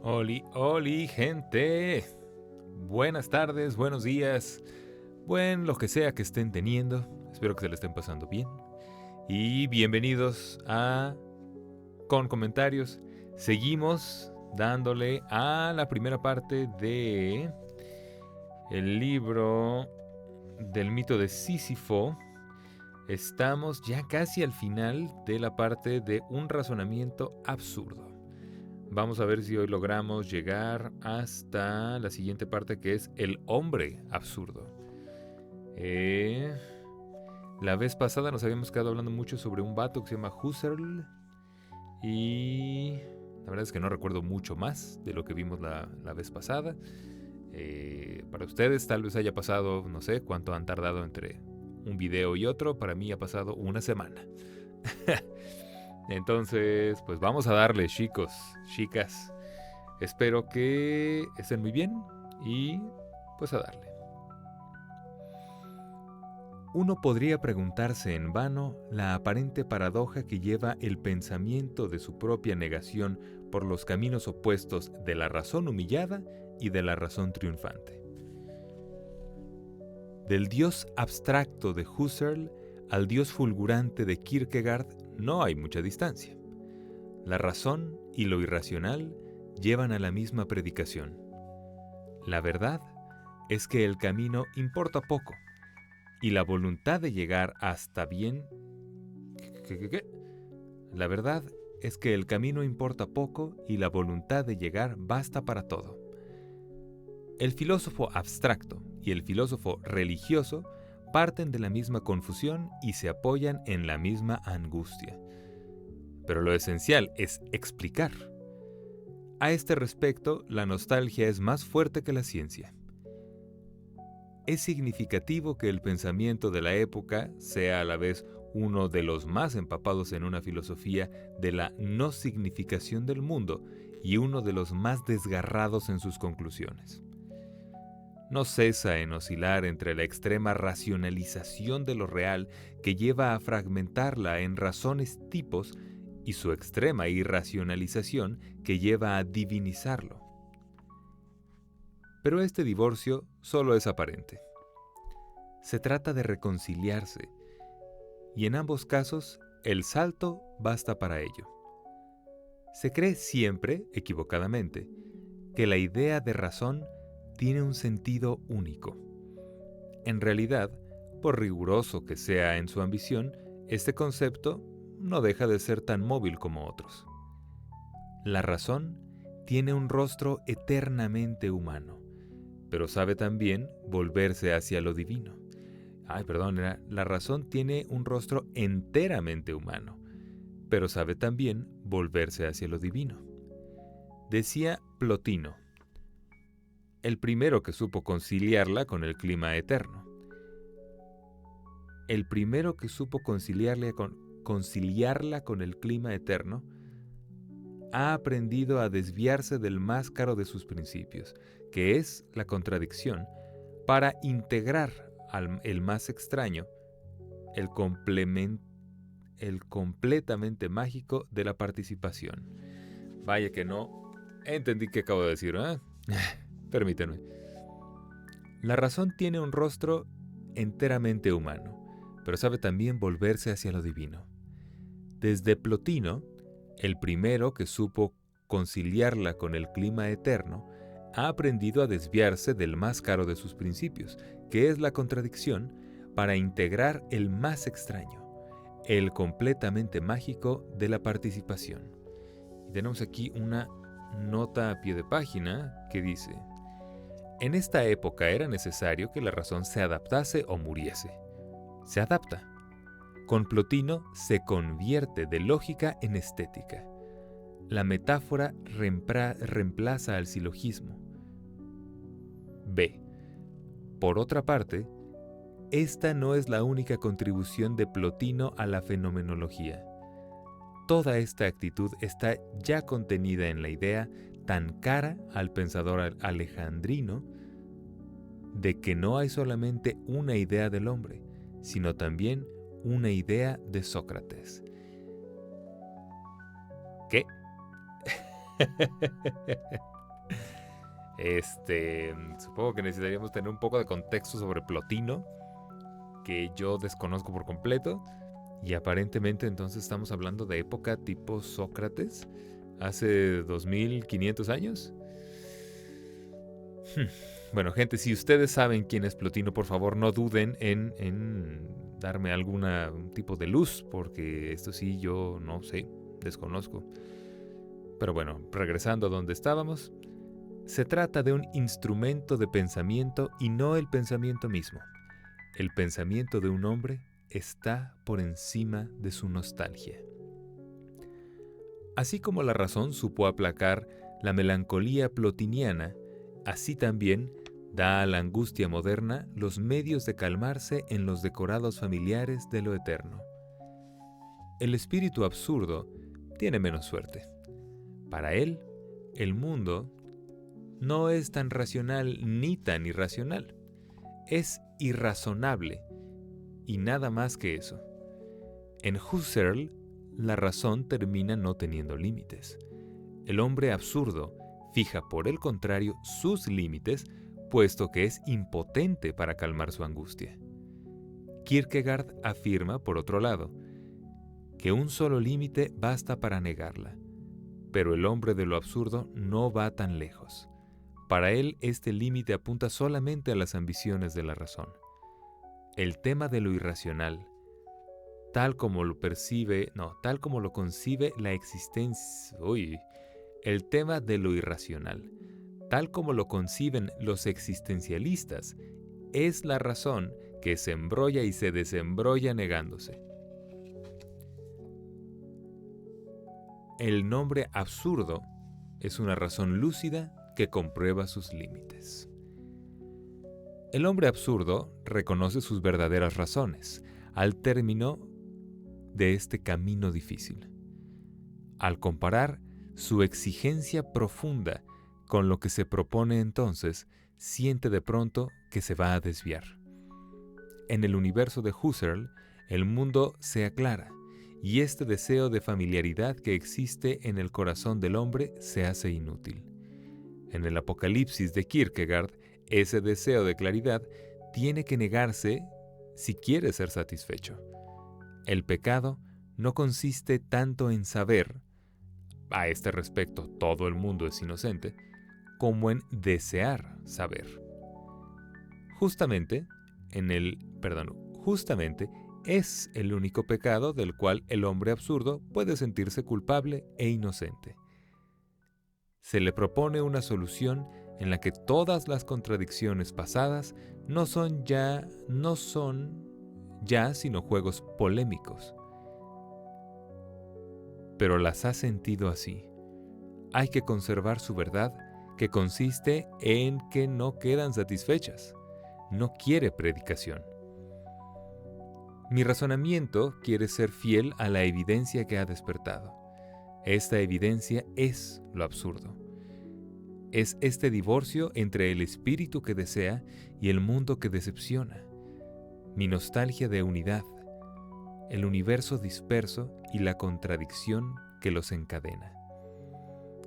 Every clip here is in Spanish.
Oli, oli, gente. Buenas tardes, buenos días, lo que sea que estén teniendo. Espero que se le estén pasando bien. Y bienvenidos a Con Comentarios. Seguimos dándole a la primera parte de el libro del mito de Sísifo. Estamos ya casi al final de la parte de un razonamiento absurdo. Vamos a ver si hoy logramos llegar hasta la siguiente parte, que es el hombre absurdo. La vez pasada nos habíamos quedado hablando mucho sobre un vato que se llama Husserl. Y la verdad es que no recuerdo mucho más de lo que vimos la vez pasada. Para ustedes tal vez haya pasado, no sé cuánto han tardado entre un video y otro. Para mí ha pasado una semana. Entonces, pues vamos a darle, chicos, chicas. Espero que estén muy bien y pues a darle. Uno podría preguntarse en vano la aparente paradoja que lleva el pensamiento de su propia negación por los caminos opuestos de la razón humillada y de la razón triunfante. Del Dios abstracto de Husserl al Dios fulgurante de Kierkegaard no hay mucha distancia. La razón y lo irracional llevan a la misma predicación. La verdad es que el camino importa poco y la voluntad de llegar hasta bien... La verdad es que el camino importa poco y la voluntad de llegar basta para todo. El filósofo abstracto y el filósofo religioso parten de la misma confusión y se apoyan en la misma angustia. Pero lo esencial es explicar. A este respecto, la nostalgia es más fuerte que la ciencia. Es significativo que el pensamiento de la época sea a la vez uno de los más empapados en una filosofía de la no significación del mundo y uno de los más desgarrados en sus conclusiones. No cesa en oscilar entre la extrema racionalización de lo real que lleva a fragmentarla en razones tipos y su extrema irracionalización que lleva a divinizarlo. Pero este divorcio solo es aparente. Se trata de reconciliarse, y en ambos casos el salto basta para ello. Se cree siempre, equivocadamente, que la idea de razón tiene un sentido único. En realidad, por riguroso que sea en su ambición, este concepto no deja de ser tan móvil como otros. La razón tiene un rostro eternamente humano, pero sabe también volverse hacia lo divino. La razón tiene un rostro enteramente humano, pero sabe también volverse hacia lo divino. Decía Plotino, el primero que supo conciliarla con el clima eterno. El primero que supo conciliarla con el clima eterno ha aprendido a desviarse del más caro de sus principios, que es la contradicción, para integrar el más extraño, el completamente mágico de la participación. Vaya que no entendí qué acabo de decir, ¿eh? Permítanme. La razón tiene un rostro enteramente humano, pero sabe también volverse hacia lo divino. Desde Plotino, el primero que supo conciliarla con el clima eterno, ha aprendido a desviarse del más caro de sus principios, que es la contradicción, para integrar el más extraño, el completamente mágico de la participación. Y tenemos aquí una nota a pie de página que dice: en esta época era necesario que la razón se adaptase o muriese. Se adapta. Con Plotino se convierte de lógica en estética. La metáfora reemplaza al silogismo. B. Por otra parte, esta no es la única contribución de Plotino a la fenomenología. Toda esta actitud está ya contenida en la idea tan cara al pensador alejandrino de que no hay solamente una idea del hombre, sino también una idea de Sócrates. ¿Qué? Supongo que necesitaríamos tener un poco de contexto sobre Plotino, que yo desconozco por completo. Y aparentemente entonces estamos hablando de época tipo Sócrates, hace 2500 años. Bueno, gente, si ustedes saben quién es Plotino, por favor no duden en darme algún tipo de luz, porque esto sí yo no sé, desconozco. Pero bueno, regresando a donde estábamos, se trata de un instrumento de pensamiento y no el pensamiento mismo. El pensamiento de un hombre está por encima de su nostalgia. Así como la razón supo aplacar la melancolía plotiniana, así también da a la angustia moderna los medios de calmarse en los decorados familiares de lo eterno. El espíritu absurdo tiene menos suerte. Para él, el mundo no es tan racional ni tan irracional. Es irrazonable y nada más que eso. En Husserl, la razón termina no teniendo límites. El hombre absurdo fija, por el contrario, sus límites, puesto que es impotente para calmar su angustia. Kierkegaard afirma, por otro lado, que un solo límite basta para negarla, pero el hombre de lo absurdo no va tan lejos. Para él, este límite apunta solamente a las ambiciones de la razón. El tema de lo irracional, tal como lo concibe la existencia. El tema de lo irracional, tal como lo conciben los existencialistas, es la razón que se embrolla y se desembrolla negándose. El nombre absurdo es una razón lúcida que comprueba sus límites. El hombre absurdo reconoce sus verdaderas razones al término de este camino difícil. Al comparar su exigencia profunda con lo que se propone entonces, siente de pronto que se va a desviar. En el universo de Husserl, el mundo se aclara y este deseo de familiaridad que existe en el corazón del hombre se hace inútil. En el Apocalipsis de Kierkegaard, ese deseo de claridad tiene que negarse si quiere ser satisfecho. El pecado no consiste tanto en saber, a este respecto todo el mundo es inocente, como en desear saber. Justamente es el único pecado del cual el hombre absurdo puede sentirse culpable e inocente. Se le propone una solución en la que todas las contradicciones pasadas no son ya sino juegos polémicos. Pero las ha sentido así. Hay que conservar su verdad, que consiste en que no quedan satisfechas. No quiere predicación. Mi razonamiento quiere ser fiel a la evidencia que ha despertado. Esta evidencia es lo absurdo. Es este divorcio entre el espíritu que desea y el mundo que decepciona. Mi nostalgia de unidad, el universo disperso y la contradicción que los encadena.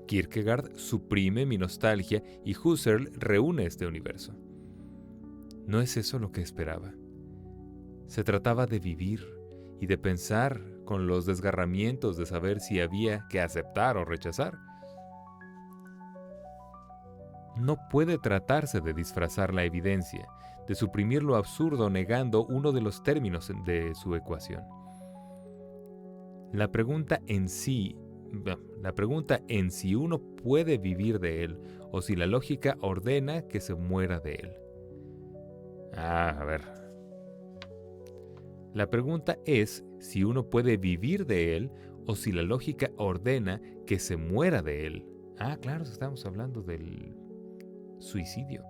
Kierkegaard suprime mi nostalgia y Husserl reúne este universo. No es eso lo que esperaba. Se trataba de vivir y de pensar con los desgarramientos de saber si había que aceptar o rechazar. No puede tratarse de disfrazar la evidencia, de suprimir lo absurdo negando uno de los términos de su ecuación. La pregunta en si uno puede vivir de él o si la lógica ordena que se muera de él. La pregunta es si uno puede vivir de él o si la lógica ordena que se muera de él. Claro, estamos hablando del suicidio.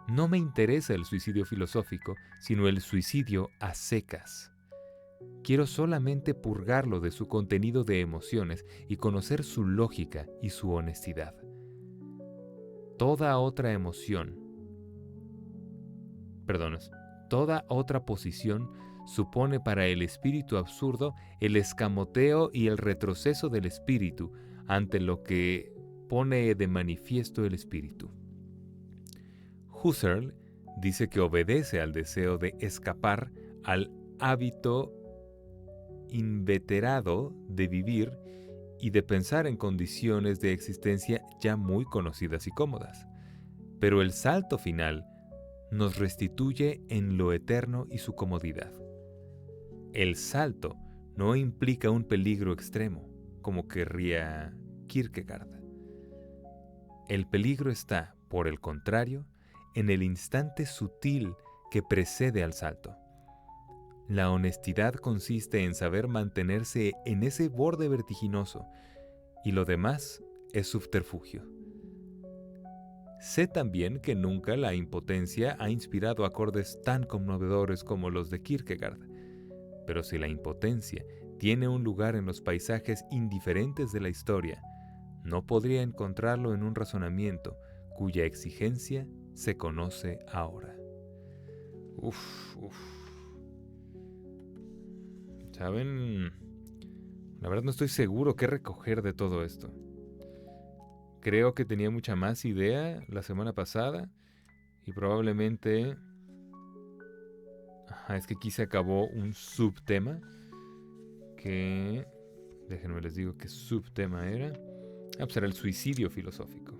No me interesa el suicidio filosófico, sino el suicidio a secas. Quiero solamente purgarlo de su contenido de emociones y conocer su lógica y su honestidad. Toda otra posición supone para el espíritu absurdo el escamoteo y el retroceso del espíritu ante lo que pone de manifiesto el espíritu. Husserl dice que obedece al deseo de escapar al hábito inveterado de vivir y de pensar en condiciones de existencia ya muy conocidas y cómodas. Pero el salto final nos restituye en lo eterno y su comodidad. El salto no implica un peligro extremo, como querría Kierkegaard. El peligro está, por el contrario, en el instante sutil que precede al salto. La honestidad consiste en saber mantenerse en ese borde vertiginoso, y lo demás es subterfugio. Sé también que nunca la impotencia ha inspirado acordes tan conmovedores como los de Kierkegaard, pero si la impotencia tiene un lugar en los paisajes indiferentes de la historia, no podría encontrarlo en un razonamiento cuya exigencia se conoce ahora. Uf. ¿Saben? La verdad no estoy seguro qué recoger de todo esto. Creo que tenía mucha más idea la semana pasada y probablemente... es que aquí se acabó un subtema que... Déjenme les digo qué subtema era. Pues era el suicidio filosófico.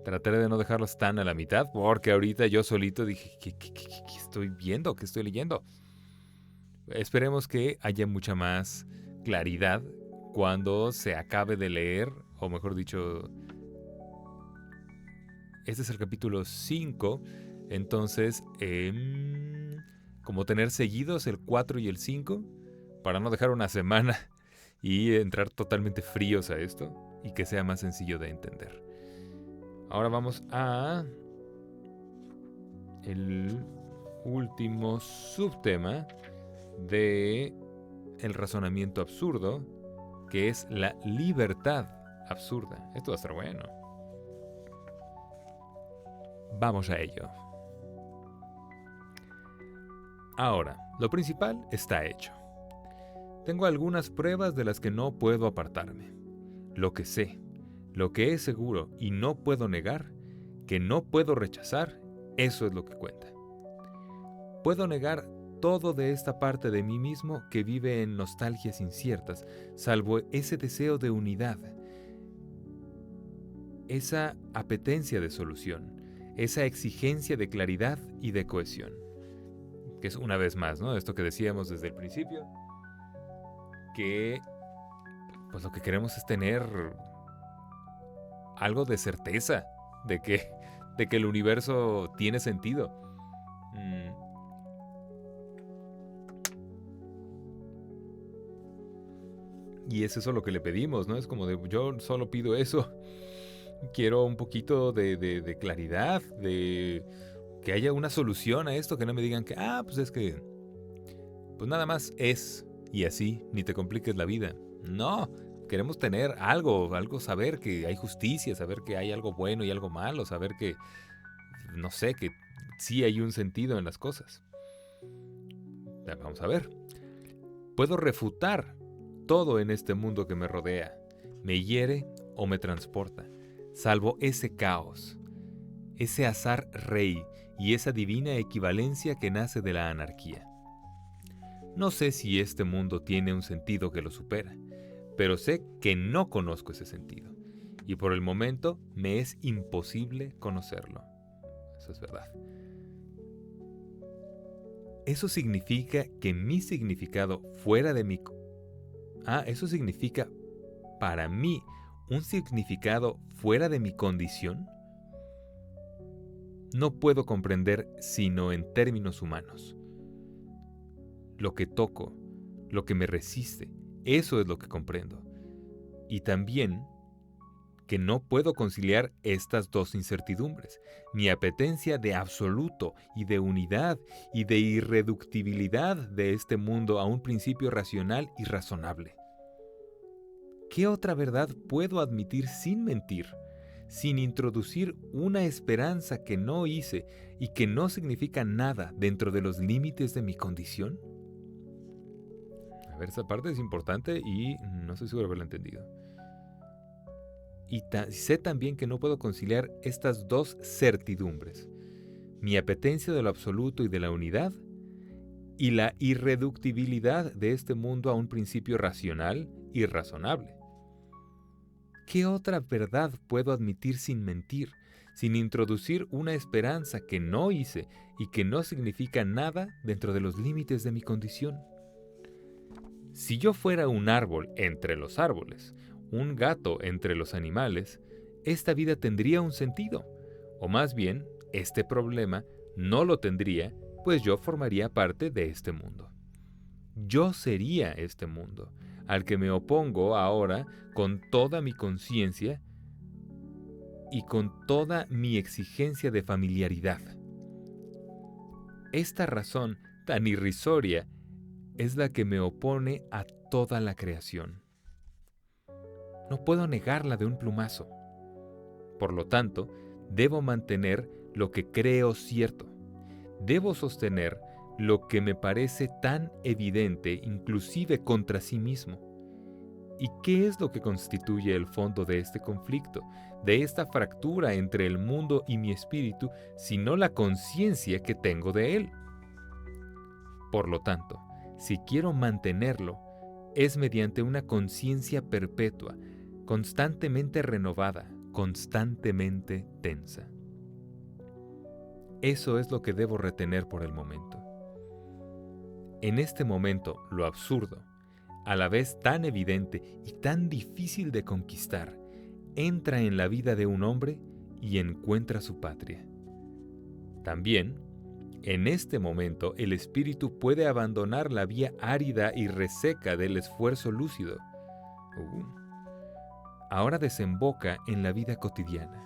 Trataré de no dejarlos tan a la mitad porque ahorita yo solito dije, ¿qué estoy viendo? ¿Qué estoy leyendo? Esperemos que haya mucha más claridad cuando se acabe de leer, o mejor dicho, este es el capítulo 5, entonces, como tener seguidos el 4 y el 5, para no dejar una semana y entrar totalmente fríos a esto, y que sea más sencillo de entender. Ahora vamos a el último subtema de el razonamiento absurdo, que es la libertad absurda. Esto va a estar bueno. Vamos a ello. Ahora, lo principal está hecho. Tengo algunas pruebas de las que no puedo apartarme. Lo que sé, lo que es seguro y no puedo negar, que no puedo rechazar, eso es lo que cuenta. Puedo negar todo de esta parte de mí mismo que vive en nostalgias inciertas, salvo ese deseo de unidad, esa apetencia de solución, esa exigencia de claridad y de cohesión. Que es una vez más, ¿no? Esto que decíamos desde el principio, que pues lo que queremos es tener algo de certeza de que el universo tiene sentido. Y es eso lo que le pedimos, ¿no? Es como de, yo solo pido eso. Quiero un poquito de claridad, de que haya una solución a esto, que no me digan que, pues es que, pues nada más es, y así, ni te compliques la vida. No, queremos tener algo, saber que hay justicia, saber que hay algo bueno y algo malo, saber que, no sé, que sí hay un sentido en las cosas. Vamos a ver. Puedo refutar todo en este mundo que me rodea, me hiere o me transporta, salvo ese caos, ese azar rey y esa divina equivalencia que nace de la anarquía. No sé si este mundo tiene un sentido que lo supera, pero sé que no conozco ese sentido, y por el momento me es imposible conocerlo. Eso es verdad. Eso significa que mi significado fuera de mi... eso significa para mí un significado fuera de mi condición. No puedo comprender sino en términos humanos. Lo que toco, lo que me resiste, eso es lo que comprendo. Y también que no puedo conciliar estas dos incertidumbres, mi apetencia de absoluto y de unidad y de irreductibilidad de este mundo a un principio racional y razonable. ¿Qué otra verdad puedo admitir sin mentir, sin introducir una esperanza que no hice y que no significa nada dentro de los límites de mi condición? A ver, esa parte es importante y no estoy seguro de haberla entendido. Y sé también que no puedo conciliar estas dos certidumbres: mi apetencia de lo absoluto y de la unidad, y la irreductibilidad de este mundo a un principio racional y razonable. ¿Qué otra verdad puedo admitir sin mentir, sin introducir una esperanza que no hice y que no significa nada dentro de los límites de mi condición? Si yo fuera un árbol entre los árboles, un gato entre los animales, esta vida tendría un sentido, o más bien, este problema no lo tendría, pues yo formaría parte de este mundo. Yo sería este mundo, al que me opongo ahora con toda mi conciencia y con toda mi exigencia de familiaridad. Esta razón tan irrisoria es la que me opone a toda la creación. No puedo negarla de un plumazo. Por lo tanto, debo mantener lo que creo cierto. Debo sostener lo que me parece tan evidente, inclusive contra sí mismo. ¿Y qué es lo que constituye el fondo de este conflicto, de esta fractura entre el mundo y mi espíritu, sino la conciencia que tengo de él? Por lo tanto, si quiero mantenerlo, es mediante una conciencia perpetua, constantemente renovada, constantemente tensa. Eso es lo que debo retener por el momento. En este momento, lo absurdo, a la vez tan evidente y tan difícil de conquistar, entra en la vida de un hombre y encuentra su patria. También, en este momento, el espíritu puede abandonar la vía árida y reseca del esfuerzo lúcido. Ahora desemboca en la vida cotidiana.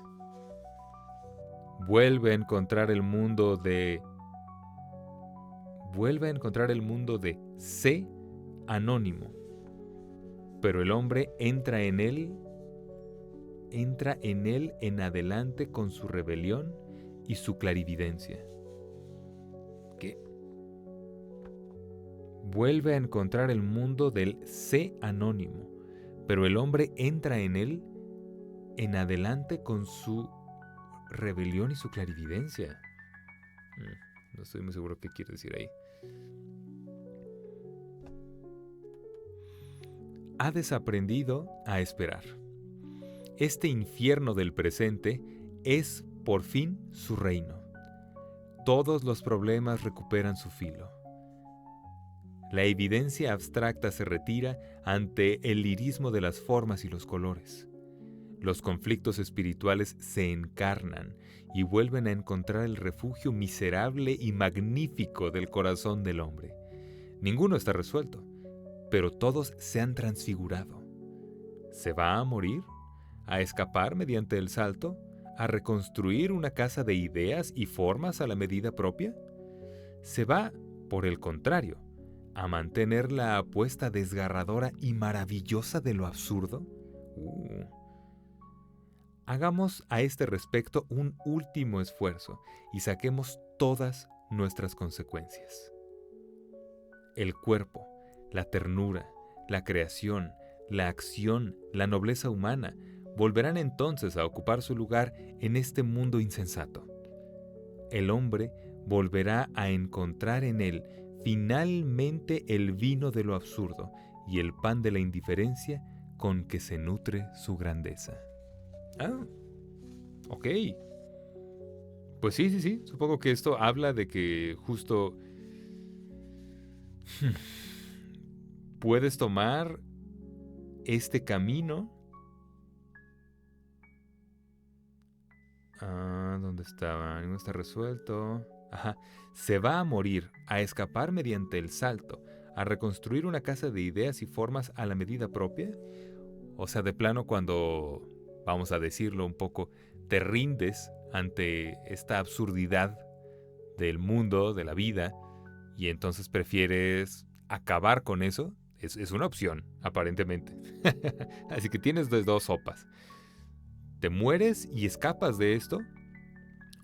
Vuelve a encontrar el mundo de sé anónimo, pero el hombre entra en él en adelante con su rebelión y su clarividencia. ¿Qué? Vuelve a encontrar el mundo del sé anónimo, pero el hombre entra en él en adelante con su rebelión y su clarividencia. No estoy muy seguro qué quiere decir ahí. Ha desaprendido a esperar. Este infierno del presente es, por fin, su reino. Todos los problemas recuperan su filo. La evidencia abstracta se retira ante el lirismo de las formas y los colores. Los conflictos espirituales se encarnan y vuelven a encontrar el refugio miserable y magnífico del corazón del hombre. Ninguno está resuelto, pero todos se han transfigurado. ¿Se va a morir? ¿A escapar mediante el salto? ¿A reconstruir una casa de ideas y formas a la medida propia? ¿Se va, por el contrario, a mantener la apuesta desgarradora y maravillosa de lo absurdo? Hagamos a este respecto un último esfuerzo y saquemos todas nuestras consecuencias. El cuerpo, la ternura, la creación, la acción, la nobleza humana volverán entonces a ocupar su lugar en este mundo insensato. El hombre volverá a encontrar en él finalmente el vino de lo absurdo y el pan de la indiferencia con que se nutre su grandeza. Ok. Pues sí. Supongo que esto habla de que justo puedes tomar este camino. ¿Dónde estaba? No está resuelto. Se va a morir, a escapar mediante el salto, a reconstruir una casa de ideas y formas a la medida propia. O sea, de plano cuando, vamos a decirlo un poco, te rindes ante esta absurdidad del mundo, de la vida, y entonces prefieres acabar con eso. Es una opción, aparentemente. Así que tienes dos sopas. ¿Te mueres y escapas de esto?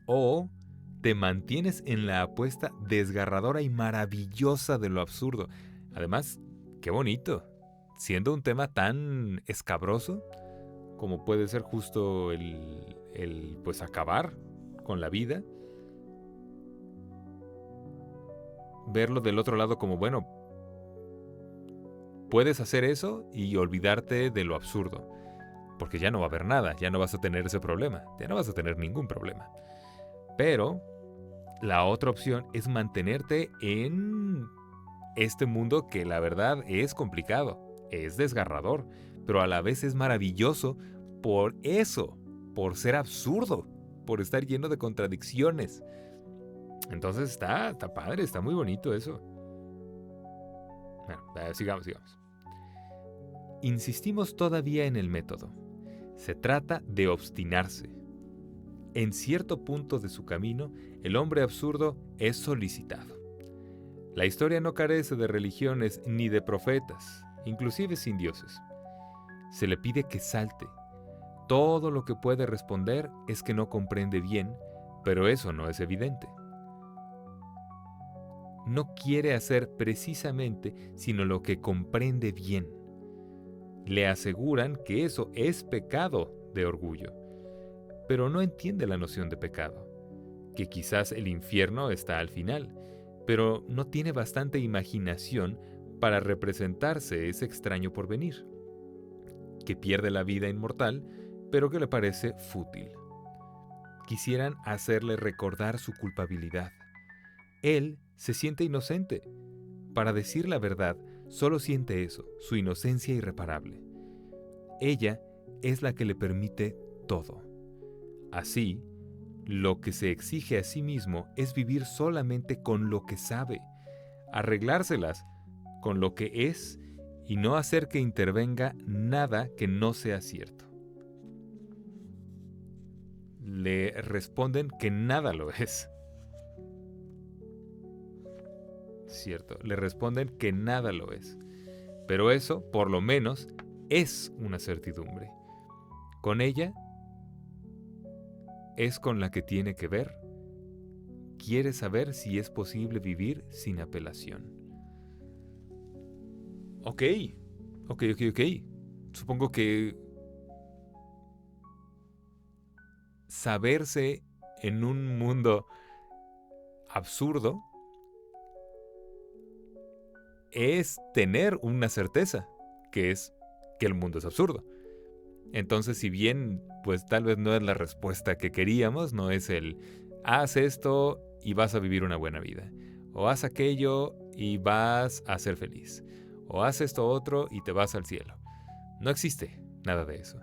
¿O te mantienes en la apuesta desgarradora y maravillosa de lo absurdo? Además, qué bonito. Siendo un tema tan escabroso como puede ser justo el pues acabar con la vida, verlo del otro lado como, bueno, puedes hacer eso y olvidarte de lo absurdo, porque ya no va a haber nada, ya no vas a tener ese problema, ya no vas a tener ningún problema. Pero la otra opción es mantenerte en este mundo que la verdad es complicado, es desgarrador, pero a la vez es maravilloso por eso, por ser absurdo, por estar lleno de contradicciones. Entonces está padre, está muy bonito eso. Bueno, sigamos. Insistimos todavía en el método. Se trata de obstinarse. En cierto punto de su camino, el hombre absurdo es solicitado. La historia no carece de religiones ni de profetas, inclusive sin dioses. Se le pide que salte. Todo lo que puede responder es que no comprende bien, pero eso no es evidente. No quiere hacer precisamente sino lo que comprende bien. Le aseguran que eso es pecado de orgullo, pero no entiende la noción de pecado, que quizás el infierno está al final, pero no tiene bastante imaginación para representarse ese extraño porvenir, que pierde la vida inmortal, pero que le parece fútil. Quisieran hacerle recordar su culpabilidad. Él se siente inocente. Para decir la verdad, solo siente eso, su inocencia irreparable. Ella es la que le permite todo. Así, lo que se exige a sí mismo es vivir solamente con lo que sabe, arreglárselas con lo que es y no hacer que intervenga nada que no sea cierto. Le responden que nada lo es. Cierto, le responden que nada lo es. Pero eso, por lo menos, es una certidumbre. Con ella es con la que tiene que ver. Quiere saber si es posible vivir sin apelación. Ok. Supongo que saberse en un mundo absurdo es tener una certeza, que es que el mundo es absurdo. Entonces, si bien, pues tal vez no es la respuesta que queríamos, no es el haz esto y vas a vivir una buena vida, o haz aquello y vas a ser feliz, o haz esto otro y te vas al cielo. No existe nada de eso.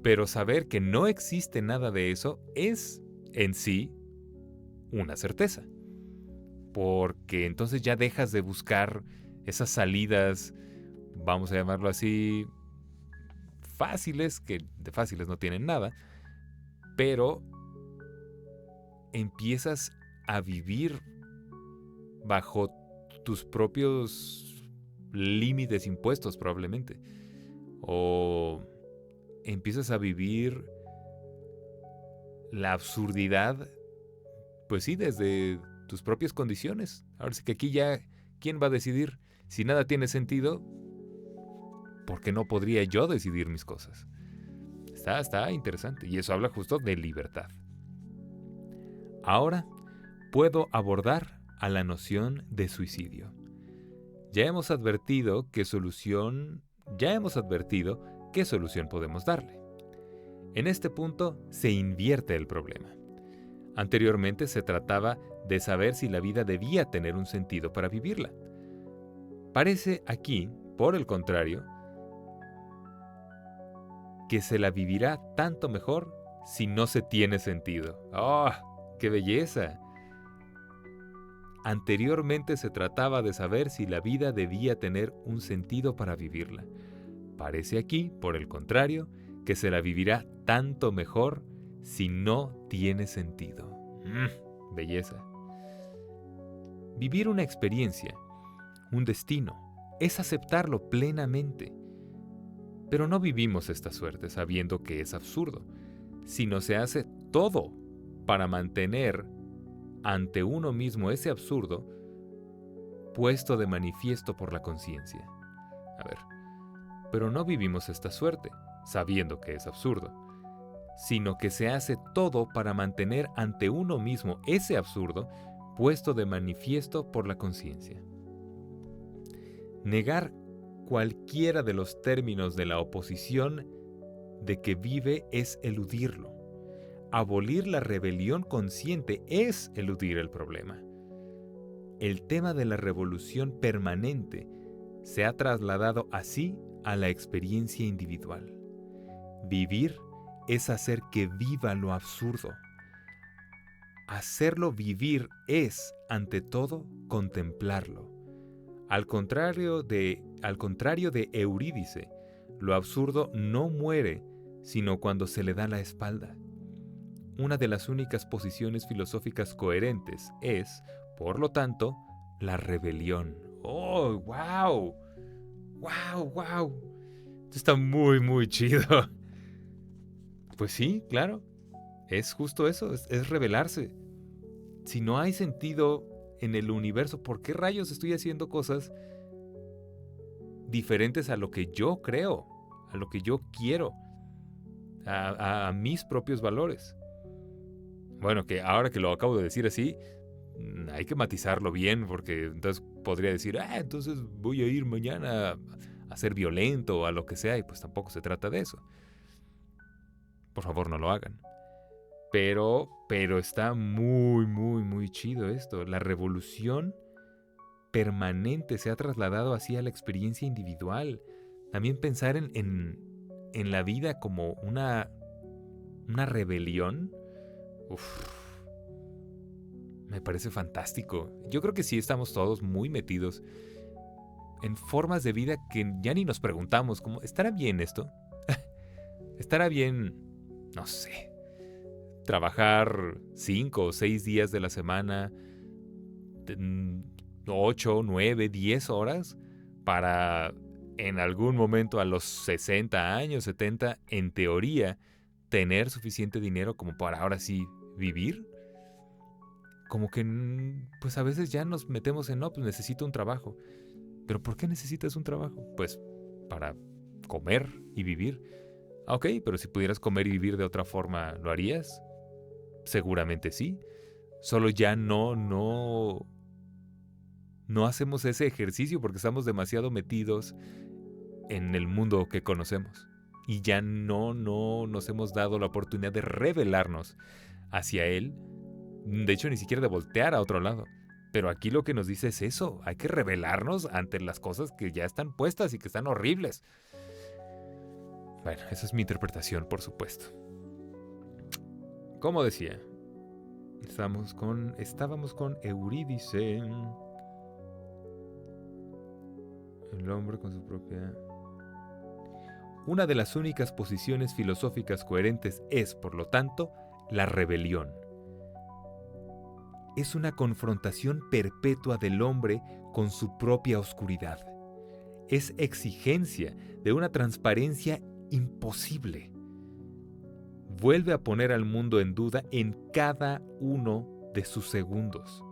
Pero saber que no existe nada de eso es en sí una certeza. Porque entonces ya dejas de buscar esas salidas, vamos a llamarlo así, fáciles, que de fáciles no tienen nada, pero empiezas a vivir bajo tus propios límites impuestos probablemente. O empiezas a vivir la absurdidad, pues sí, desde tus propias condiciones. Ahora sí que aquí ya, ¿quién va a decidir? Si nada tiene sentido, ¿por qué no podría yo decidir mis cosas? Está interesante, y eso habla justo de libertad. Ahora puedo abordar a la noción de suicidio. Ya hemos advertido qué solución podemos darle. En este punto se invierte el problema. Anteriormente se trataba de saber si la vida debía tener un sentido para vivirla. Parece aquí, por el contrario, que se la vivirá tanto mejor si no se tiene sentido. ¡Oh, qué belleza! Anteriormente se trataba de saber si la vida debía tener un sentido para vivirla. Parece aquí, por el contrario, que se la vivirá tanto mejor si no tiene sentido. Belleza. Vivir una experiencia, un destino, es aceptarlo plenamente. Pero no vivimos esta suerte sabiendo que es absurdo, sino se hace todo para mantener ante uno mismo ese absurdo, puesto de manifiesto por la conciencia. A ver, pero no vivimos esta suerte, sabiendo que es absurdo, sino que se hace todo para mantener ante uno mismo ese absurdo puesto de manifiesto por la conciencia. Negar cualquiera de los términos de la oposición de que vive es eludirlo. Abolir la rebelión consciente es eludir el problema. El tema de la revolución permanente se ha trasladado así a la experiencia individual. Vivir es hacer que viva lo absurdo. Hacerlo vivir es, ante todo, contemplarlo. Al contrario de Eurídice, lo absurdo no muere, sino cuando se le da la espalda. Una de las únicas posiciones filosóficas coherentes es, por lo tanto, la rebelión. ¡Oh, wow! ¡Wow, wow! Esto está muy, muy chido. Pues sí, claro. Es justo eso, es rebelarse. Si no hay sentido en el universo, ¿por qué rayos estoy haciendo cosas diferentes a lo que yo creo, a lo que yo quiero, a mis propios valores? Bueno, que ahora que lo acabo de decir así, hay que matizarlo bien, porque entonces podría decir, entonces voy a ir mañana a ser violento o a lo que sea, y pues tampoco se trata de eso. Por favor, no lo hagan. Pero está muy, muy, muy chido esto. La revolución permanente se ha trasladado así a la experiencia individual. También pensar en la vida como una rebelión, me parece fantástico. Yo creo que sí estamos todos muy metidos en formas de vida que ya ni nos preguntamos, como, ¿estará bien esto? ¿Estará bien, no sé, trabajar 5 o 6 días de la semana, 8, 9, 10 horas, para en algún momento a los 60 años, 70, en teoría, tener suficiente dinero como para ahora sí vivir? Como que pues a veces ya nos metemos en, no, pues necesito un trabajo. ¿Pero por qué necesitas un trabajo? Pues para comer y vivir. Ok, pero si pudieras comer y vivir de otra forma, ¿lo harías? Seguramente sí. Solo ya no hacemos ese ejercicio porque estamos demasiado metidos en el mundo que conocemos. Y ya no nos hemos dado la oportunidad de revelarnos hacia él. De hecho, ni siquiera de voltear a otro lado. Pero aquí lo que nos dice es eso. Hay que rebelarnos ante las cosas que ya están puestas y que están horribles. Bueno, esa es mi interpretación, por supuesto. Como decía, estábamos con Eurídice. El hombre con su propia... Una de las únicas posiciones filosóficas coherentes es, por lo tanto, la rebelión. Es una confrontación perpetua del hombre con su propia oscuridad. Es exigencia de una transparencia imposible. Vuelve a poner al mundo en duda en cada uno de sus segundos.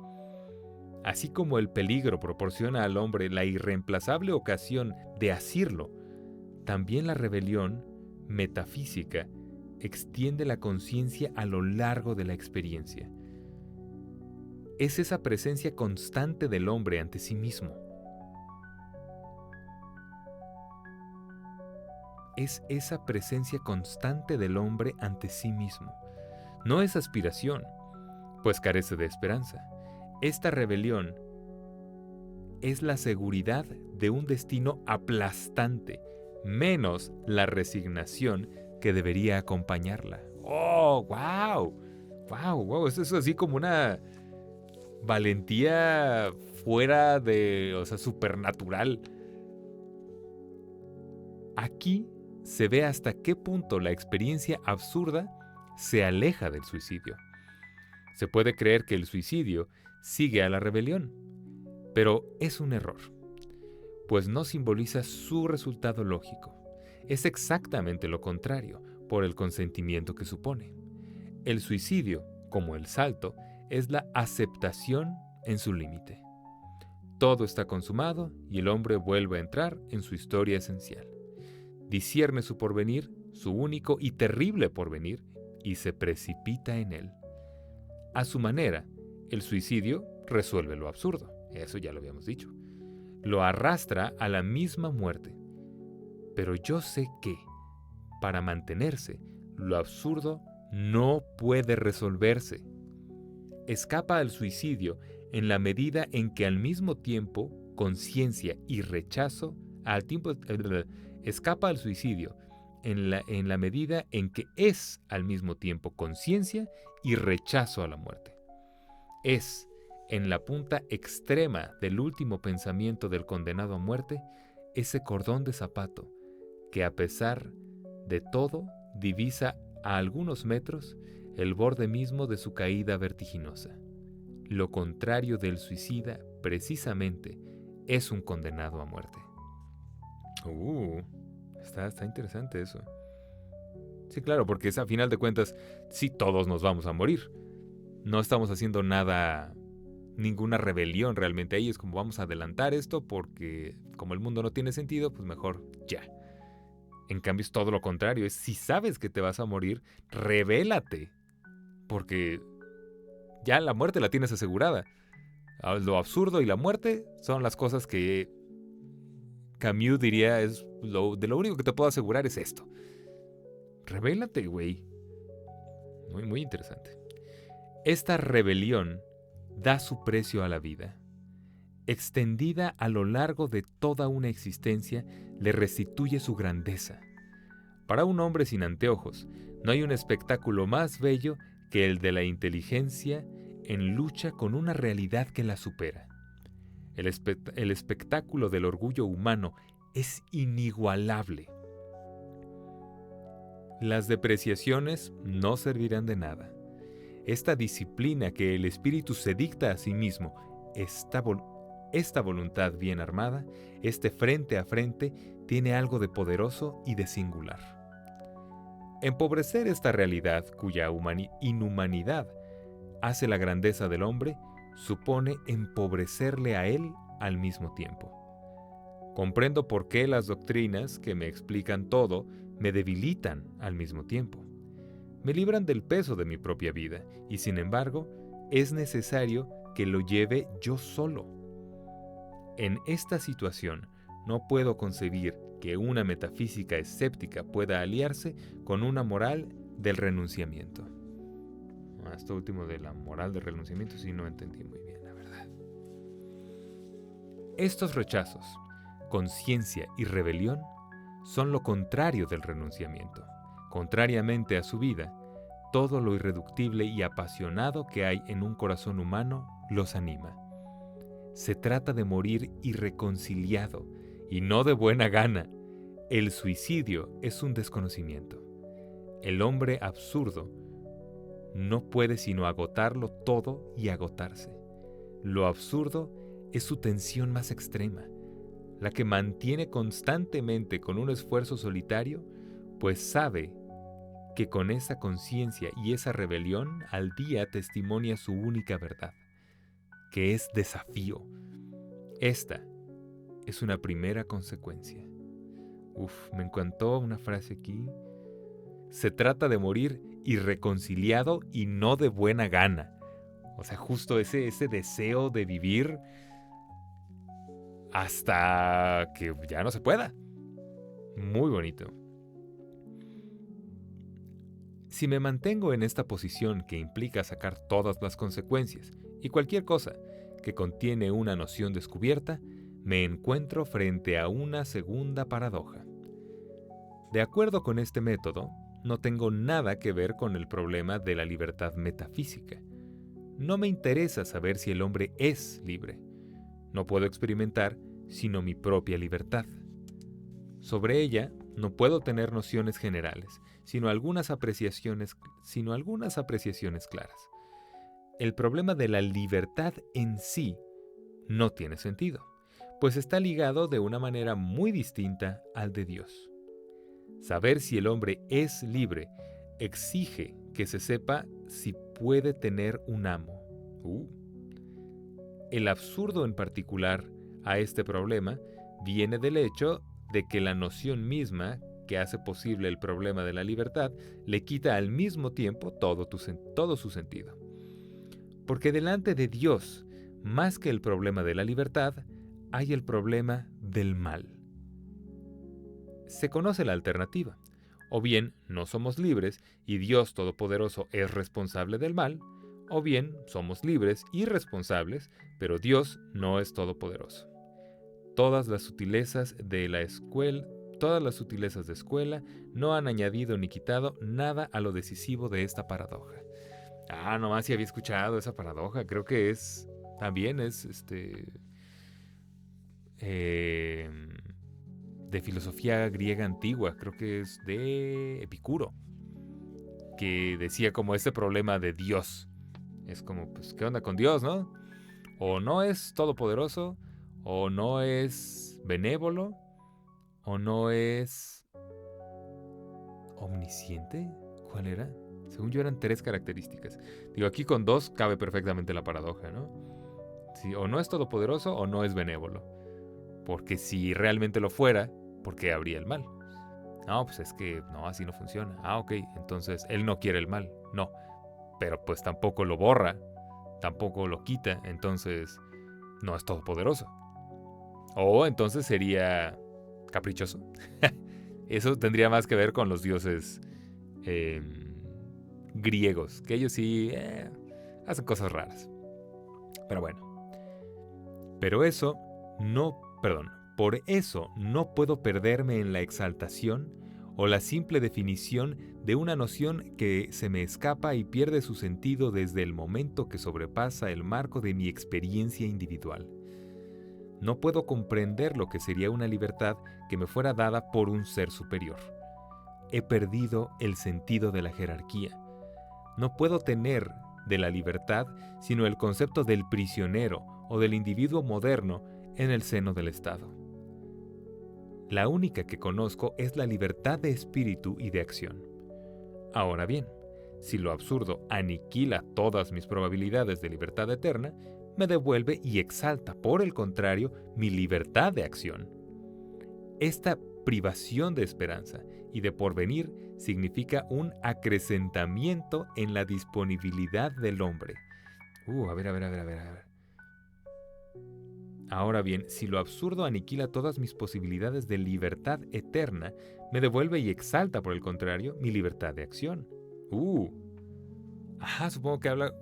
Así como el peligro proporciona al hombre la irreemplazable ocasión de asirlo, también la rebelión metafísica extiende la conciencia a lo largo de la experiencia. Es esa presencia constante del hombre ante sí mismo. Es esa presencia constante del hombre ante sí mismo. No es aspiración, pues carece de esperanza. Esta rebelión es la seguridad de un destino aplastante, menos la resignación que debería acompañarla. ¡Oh, wow! ¡Wow, wow! Eso es así como una valentía fuera de, supernatural. Aquí se ve hasta qué punto la experiencia absurda se aleja del suicidio. Se puede creer que el suicidio sigue a la rebelión, pero es un error, pues no simboliza su resultado lógico. Es exactamente lo contrario, por el consentimiento que supone. El suicidio, como el salto, es la aceptación en su límite. Todo está consumado y el hombre vuelve a entrar en su historia esencial. Discierne su porvenir, su único y terrible porvenir, y se precipita en él. A su manera, el suicidio resuelve lo absurdo, eso ya lo habíamos dicho. Lo arrastra a la misma muerte. Pero yo sé que, para mantenerse, lo absurdo no puede resolverse. Escapa al suicidio en la medida en que al mismo tiempo conciencia y rechazo, escapa al suicidio en la medida en que es al mismo tiempo conciencia y rechazo a la muerte. Es, en la punta extrema del último pensamiento del condenado a muerte, ese cordón de zapato que a pesar de todo divisa a algunos metros el borde mismo de su caída vertiginosa. Lo contrario del suicida, precisamente, es un condenado a muerte. Está interesante eso. Sí, claro, porque a final de cuentas, sí todos nos vamos a morir. No estamos haciendo nada, ninguna rebelión realmente ahí. Es como vamos a adelantar esto porque como el mundo no tiene sentido, pues mejor ya. En cambio es todo lo contrario. Es si sabes que te vas a morir, rebélate. Porque ya la muerte la tienes asegurada. Lo absurdo y la muerte son las cosas que Camus diría es lo único que te puedo asegurar es esto. Rebélate, güey. Muy, muy interesante. Esta rebelión da su precio a la vida. Extendida a lo largo de toda una existencia, le restituye su grandeza. Para un hombre sin anteojos, no hay un espectáculo más bello que el de la inteligencia en lucha con una realidad que la supera. El espectáculo del orgullo humano es inigualable. Las depreciaciones no servirán de nada. Esta disciplina que el espíritu se dicta a sí mismo, esta voluntad bien armada, este frente a frente, tiene algo de poderoso y de singular. Empobrecer esta realidad, cuya inhumanidad hace la grandeza del hombre, supone empobrecerle a él al mismo tiempo. Comprendo por qué las doctrinas que me explican todo me debilitan al mismo tiempo. Me libran del peso de mi propia vida y sin embargo es necesario que lo lleve yo solo. En esta situación no puedo concebir que una metafísica escéptica pueda aliarse con una moral del renunciamiento. Esto último de la moral del renunciamiento sí no entendí muy bien, la verdad. Estos rechazos, conciencia y rebelión, son lo contrario del renunciamiento. Contrariamente a su vida, todo lo irreductible y apasionado que hay en un corazón humano los anima. Se trata de morir irreconciliado y no de buena gana. El suicidio es un desconocimiento. El hombre absurdo no puede sino agotarlo todo y agotarse. Lo absurdo es su tensión más extrema, la que mantiene constantemente con un esfuerzo solitario, pues sabe que con esa conciencia y esa rebelión al día testimonia su única verdad, que es desafío. Esta es una primera consecuencia. Me encantó una frase aquí. Se trata de morir irreconciliado y no de buena gana. O sea, justo ese deseo de vivir hasta que ya no se pueda. Muy bonito. Si me mantengo en esta posición que implica sacar todas las consecuencias y cualquier cosa que contiene una noción descubierta, me encuentro frente a una segunda paradoja. De acuerdo con este método, no tengo nada que ver con el problema de la libertad metafísica. No me interesa saber si el hombre es libre. No puedo experimentar sino mi propia libertad. Sobre ella no puedo tener nociones generales, sino algunas apreciaciones claras. El problema de la libertad en sí no tiene sentido, pues está ligado de una manera muy distinta al de Dios. Saber si el hombre es libre exige que se sepa si puede tener un amo. el absurdo en particular a este problema viene del hecho de que la noción misma que hace posible el problema de la libertad le quita al mismo tiempo todo su sentido. Porque delante de Dios, más que el problema de la libertad, hay el problema del mal. Se conoce la alternativa. O bien no somos libres y Dios Todopoderoso es responsable del mal, o bien somos libres y responsables, pero Dios no es todopoderoso. Todas las sutilezas de escuela no han añadido ni quitado nada a lo decisivo de esta paradoja. Nomás si había escuchado esa paradoja. Creo que también es de filosofía griega antigua. Creo que es de Epicuro, que decía como este problema de Dios. Es como, pues, ¿qué onda con Dios, no? O no es todopoderoso, o no es benévolo, o no es omnisciente. ¿Cuál era? Según yo eran 3 características. Digo, aquí con 2 cabe perfectamente la paradoja, ¿no? Sí, o no es todopoderoso o no es benévolo. Porque si realmente lo fuera, ¿por qué habría el mal? No, pues es que no, así no funciona. Ok, entonces él no quiere el mal. No, pero pues tampoco lo borra, tampoco lo quita, entonces no es todopoderoso. O entonces sería caprichoso. Eso tendría más que ver con los dioses griegos, que ellos sí hacen cosas raras. Pero bueno. Por eso no puedo perderme en la exaltación o la simple definición de una noción que se me escapa y pierde su sentido desde el momento que sobrepasa el marco de mi experiencia individual. No puedo comprender lo que sería una libertad que me fuera dada por un ser superior. He perdido el sentido de la jerarquía. No puedo tener de la libertad sino el concepto del prisionero o del individuo moderno en el seno del Estado. La única que conozco es la libertad de espíritu y de acción. Ahora bien, si lo absurdo aniquila todas mis probabilidades de libertad eterna, me devuelve y exalta, por el contrario, mi libertad de acción. Esta privación de esperanza y de porvenir significa un acrecentamiento en la disponibilidad del hombre. A ver. Ahora bien, si lo absurdo aniquila todas mis posibilidades de libertad eterna, me devuelve y exalta, por el contrario, mi libertad de acción. Supongo que habla,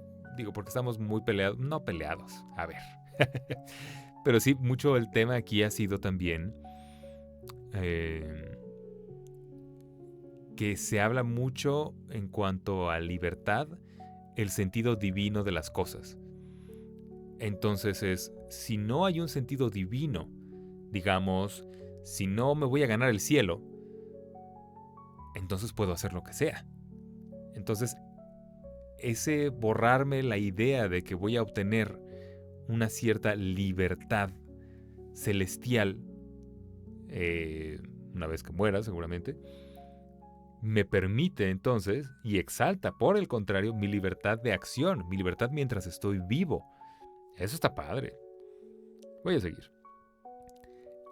porque estamos muy peleados, no peleados, a ver. Pero sí, mucho el tema aquí ha sido también que se habla mucho en cuanto a libertad, el sentido divino de las cosas. Entonces si no hay un sentido divino, digamos, si no me voy a ganar el cielo, entonces puedo hacer lo que sea. Entonces, ese borrarme la idea de que voy a obtener una cierta libertad celestial, una vez que muera seguramente, me permite entonces y exalta, por el contrario, mi libertad de acción, mi libertad mientras estoy vivo. Eso está padre. Voy a seguir.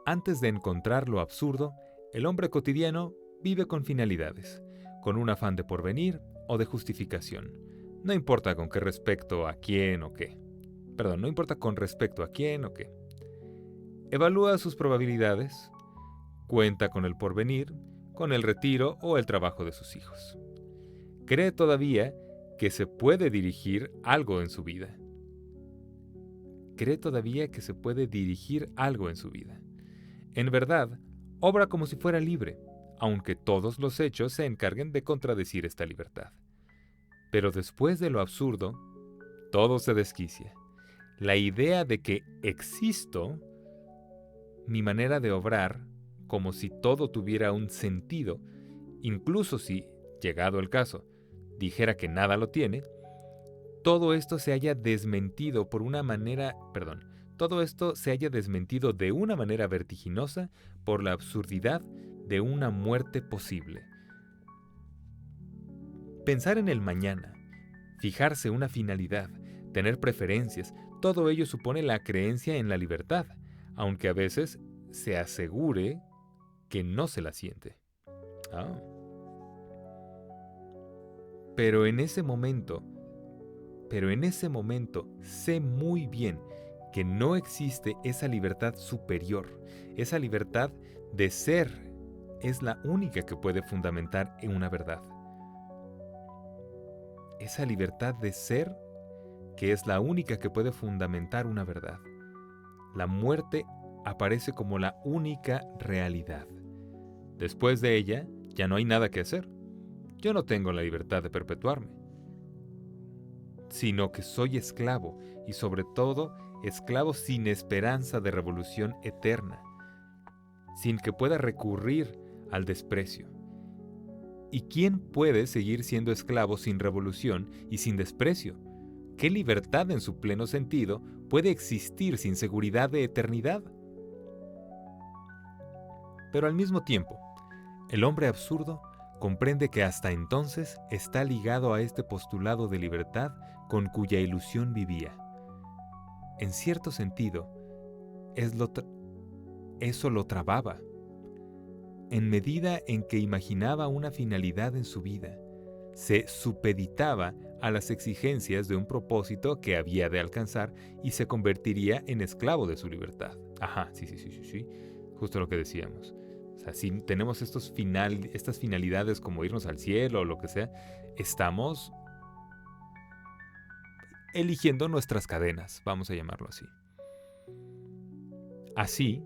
Antes de encontrar lo absurdo, el hombre cotidiano vive con finalidades, con un afán de porvenir o de justificación. No importa con respecto a quién o qué. Evalúa sus probabilidades, cuenta con el porvenir, con el retiro o el trabajo de sus hijos. Cree todavía que se puede dirigir algo en su vida. En verdad, obra como si fuera libre, aunque todos los hechos se encarguen de contradecir esta libertad. Pero después de lo absurdo, todo se desquicia. La idea de que existo, mi manera de obrar, como si todo tuviera un sentido, incluso si, llegado el caso, dijera que nada lo tiene, todo esto se haya desmentido de una manera vertiginosa por la absurdidad de una muerte posible. Pensar en el mañana, fijarse una finalidad, tener preferencias, todo ello supone la creencia en la libertad, aunque a veces se asegure que no se la siente. Ah. Pero en ese momento sé muy bien que no existe esa libertad superior. Esa libertad de ser es la única que puede fundamentar en una verdad. Esa libertad de ser que es la única que puede fundamentar una verdad. La muerte aparece como la única realidad. Después de ella, ya no hay nada que hacer. Yo no tengo la libertad de perpetuarme, sino que soy esclavo, y sobre todo esclavo sin esperanza de revolución eterna, sin que pueda recurrir al desprecio. ¿Y quién puede seguir siendo esclavo sin revolución y sin desprecio? ¿Qué libertad en su pleno sentido puede existir sin seguridad de eternidad? Pero al mismo tiempo, el hombre absurdo comprende que hasta entonces está ligado a este postulado de libertad con cuya ilusión vivía. En cierto sentido, eso lo trababa, en medida en que imaginaba una finalidad en su vida. Se supeditaba a las exigencias de un propósito que había de alcanzar y se convertiría en esclavo de su libertad. Ajá, sí. Justo lo que decíamos. O sea, si tenemos estas finalidades como irnos al cielo o lo que sea, estamos eligiendo nuestras cadenas, vamos a llamarlo así. Así,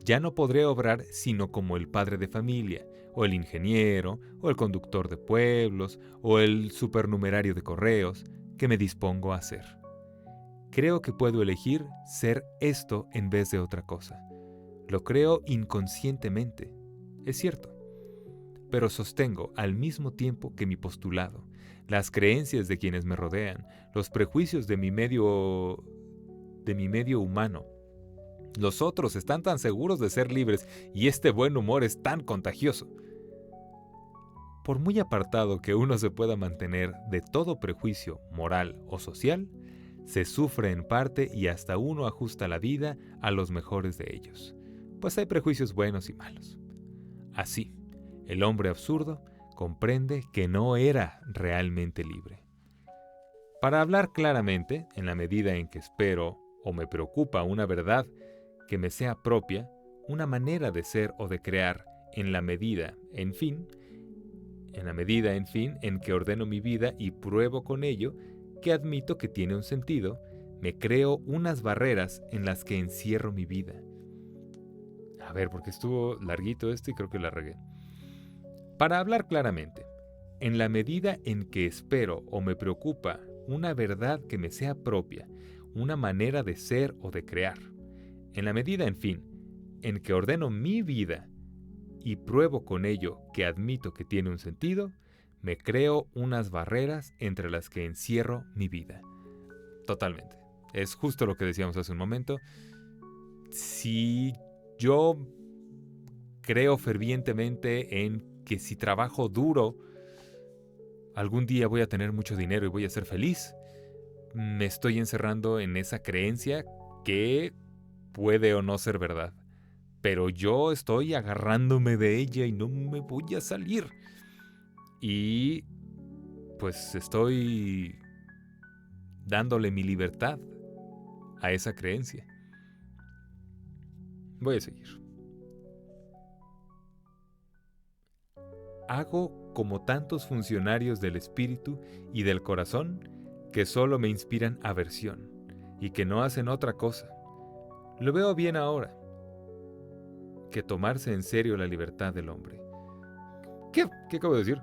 ya no podré obrar sino como el padre de familia, o el ingeniero, o el conductor de pueblos, o el supernumerario de correos, que me dispongo a ser. Creo que puedo elegir ser esto en vez de otra cosa. Lo creo inconscientemente, es cierto, pero sostengo al mismo tiempo que mi postulado, las creencias de quienes me rodean, los prejuicios de mi medio humano. Los otros están tan seguros de ser libres y este buen humor es tan contagioso. Por muy apartado que uno se pueda mantener de todo prejuicio moral o social, se sufre en parte y hasta uno ajusta la vida a los mejores de ellos, pues hay prejuicios buenos y malos. Así, el hombre absurdo comprende que no era realmente libre. Para hablar claramente, en la medida en que espero o me preocupa una verdad que me sea propia, una manera de ser o de crear, en la medida, en fin, en que ordeno mi vida y pruebo con ello que admito que tiene un sentido, me creo unas barreras en las que encierro mi vida. A ver, porque estuvo larguito y creo que la regué. Para hablar claramente, en la medida en que espero o me preocupa una verdad que me sea propia, una manera de ser o de crear, en la medida, en fin, en que ordeno mi vida y pruebo con ello que admito que tiene un sentido, me creo unas barreras entre las que encierro mi vida. Totalmente. Es justo lo que decíamos hace un momento. Si yo creo fervientemente en que si trabajo duro, algún día voy a tener mucho dinero y voy a ser feliz, me estoy encerrando en esa creencia que puede o no ser verdad. Pero yo estoy agarrándome de ella y no me voy a salir. Y pues estoy dándole mi libertad a esa creencia. Voy a seguir. Hago como tantos funcionarios del espíritu y del corazón que solo me inspiran aversión y que no hacen otra cosa. Lo veo bien ahora, que tomarse en serio la libertad del hombre. ¿Qué acabo de decir?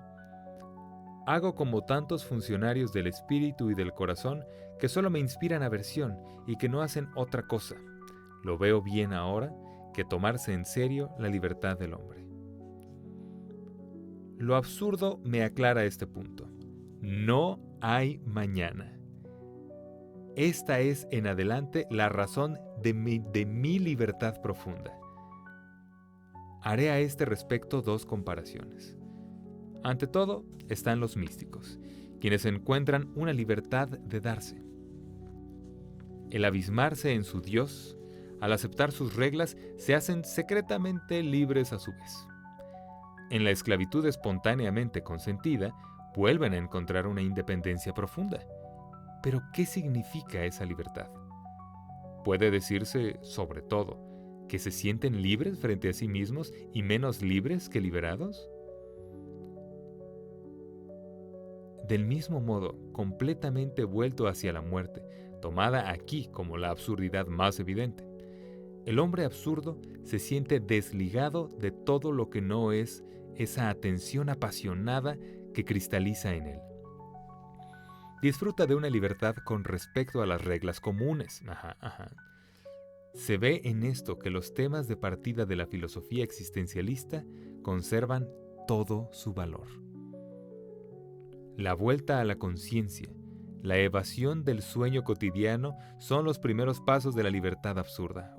Hago como tantos funcionarios del espíritu y del corazón que solo me inspiran aversión y que no hacen otra cosa. Lo veo bien ahora que tomarse en serio la libertad del hombre. Lo absurdo me aclara este punto. No hay mañana. Esta es en adelante la razón de mi libertad profunda. Haré a este respecto dos comparaciones. Ante todo, están los místicos, quienes encuentran una libertad de darse. El abismarse en su Dios, al aceptar sus reglas, se hacen secretamente libres a su vez. En la esclavitud espontáneamente consentida, vuelven a encontrar una independencia profunda. Pero, ¿qué significa esa libertad? Puede decirse, sobre todo, que se sienten libres frente a sí mismos y menos libres que liberados. Del mismo modo, completamente vuelto hacia la muerte, tomada aquí como la absurdidad más evidente, el hombre absurdo se siente desligado de todo lo que no es esa atención apasionada que cristaliza en él. Disfruta de una libertad con respecto a las reglas comunes. Se ve en esto que los temas de partida de la filosofía existencialista conservan todo su valor. La vuelta a la conciencia, la evasión del sueño cotidiano son los primeros pasos de la libertad absurda.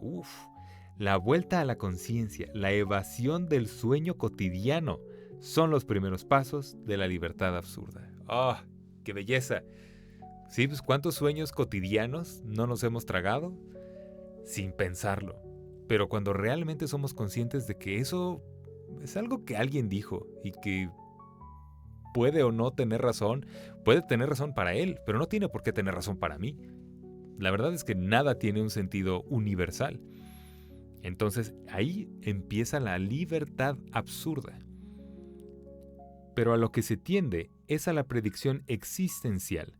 La vuelta a la conciencia, la evasión del sueño cotidiano son los primeros pasos de la libertad absurda. ¡Ah, qué belleza! Sí, pues ¿cuántos sueños cotidianos no nos hemos tragado? Sin pensarlo. Pero cuando realmente somos conscientes de que eso es algo que alguien dijo y que puede o no tener razón, puede tener razón para él, pero no tiene por qué tener razón para mí. La verdad es que nada tiene un sentido universal. Entonces ahí empieza la libertad absurda. Pero a lo que se tiende es a la predicción existencial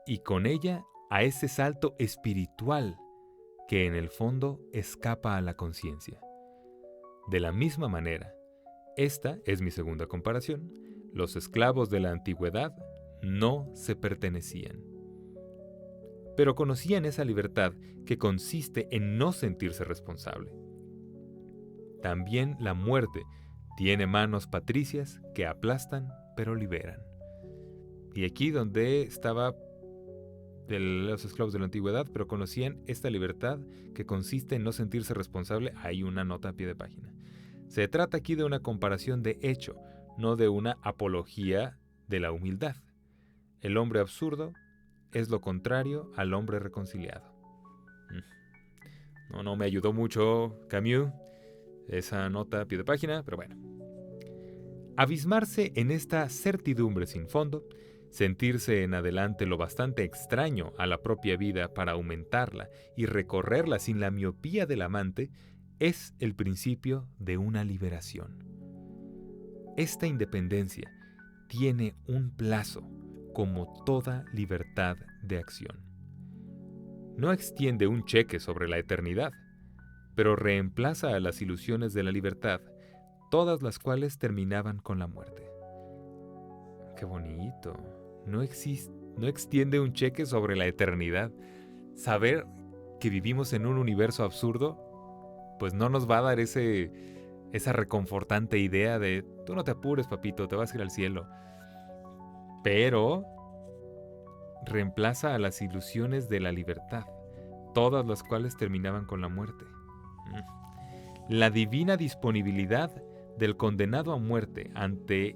y con ella a ese salto espiritual que en el fondo escapa a la conciencia. De la misma manera, esta es mi segunda comparación, los esclavos de la antigüedad no se pertenecían. Pero conocían esa libertad que consiste en no sentirse responsable. También la muerte tiene manos patricias que aplastan pero liberan. Y aquí donde estaba de los esclavos de la antigüedad, pero conocían esta libertad que consiste en no sentirse responsable, hay una nota a pie de página. Se trata aquí de una comparación de hecho, no de una apología de la humildad. El hombre absurdo es lo contrario al hombre reconciliado. No me ayudó mucho Camus, esa nota a pie de página, pero bueno. Abismarse en esta certidumbre sin fondo, sentirse en adelante lo bastante extraño a la propia vida para aumentarla y recorrerla sin la miopía del amante, es el principio de una liberación. Esta independencia tiene un plazo, como toda libertad de acción. No extiende un cheque sobre la eternidad, pero reemplaza a las ilusiones de la libertad, todas las cuales terminaban con la muerte. ¡Qué bonito! No extiende un cheque sobre la eternidad. Saber que vivimos en un universo absurdo, pues no nos va a dar esa reconfortante idea de tú no te apures, papito, te vas a ir al cielo. Pero reemplaza a las ilusiones de la libertad, todas las cuales terminaban con la muerte. La divina disponibilidad del condenado a muerte ante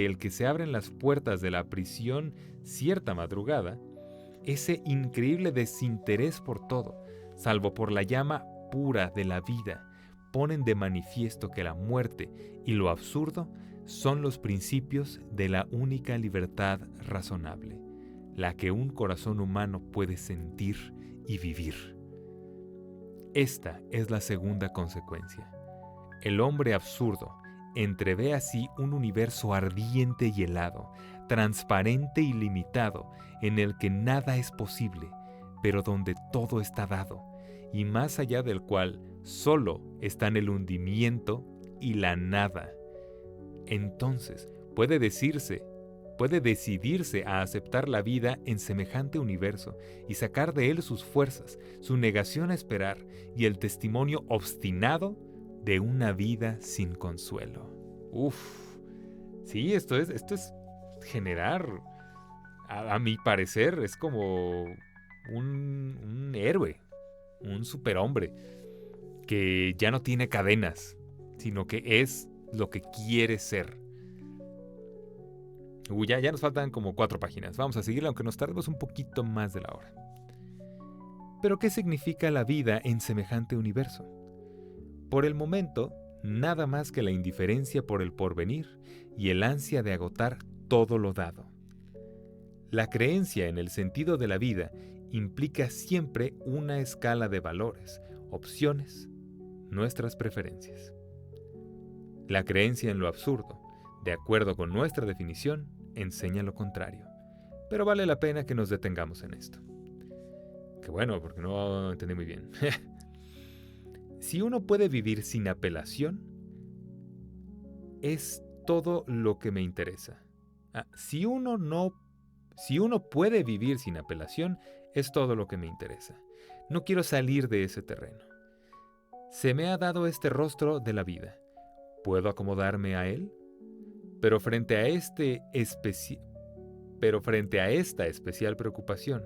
el que se abren las puertas de la prisión cierta madrugada, ese increíble desinterés por todo, salvo por la llama pura de la vida, ponen de manifiesto que la muerte y lo absurdo son los principios de la única libertad razonable, la que un corazón humano puede sentir y vivir. Esta es la segunda consecuencia. El hombre absurdo entrevé así un universo ardiente y helado, transparente y limitado, en el que nada es posible, pero donde todo está dado, y más allá del cual solo están el hundimiento y la nada. Entonces puede decidirse a aceptar la vida en semejante universo y sacar de él sus fuerzas, su negación a esperar y el testimonio obstinado de una vida sin consuelo. Sí, esto es generar, a mi parecer, es como un héroe, un superhombre que ya no tiene cadenas, sino que es lo que quiere ser. Ya nos faltan como 4 páginas. Vamos a seguirla, aunque nos tardemos un poquito más de la hora. Pero ¿qué significa la vida en semejante universo? Por el momento, nada más que la indiferencia por el porvenir y el ansia de agotar todo lo dado. La creencia en el sentido de la vida implica siempre una escala de valores, opciones, nuestras preferencias. La creencia en lo absurdo, de acuerdo con nuestra definición, enseña lo contrario. Pero vale la pena que nos detengamos en esto. Qué bueno, porque no entendí muy bien. Si uno puede vivir sin apelación, es todo lo que me interesa. Si uno puede vivir sin apelación, es todo lo que me interesa. No quiero salir de ese terreno. Se me ha dado este rostro de la vida. ¿Puedo acomodarme a él? Pero frente a esta especial preocupación,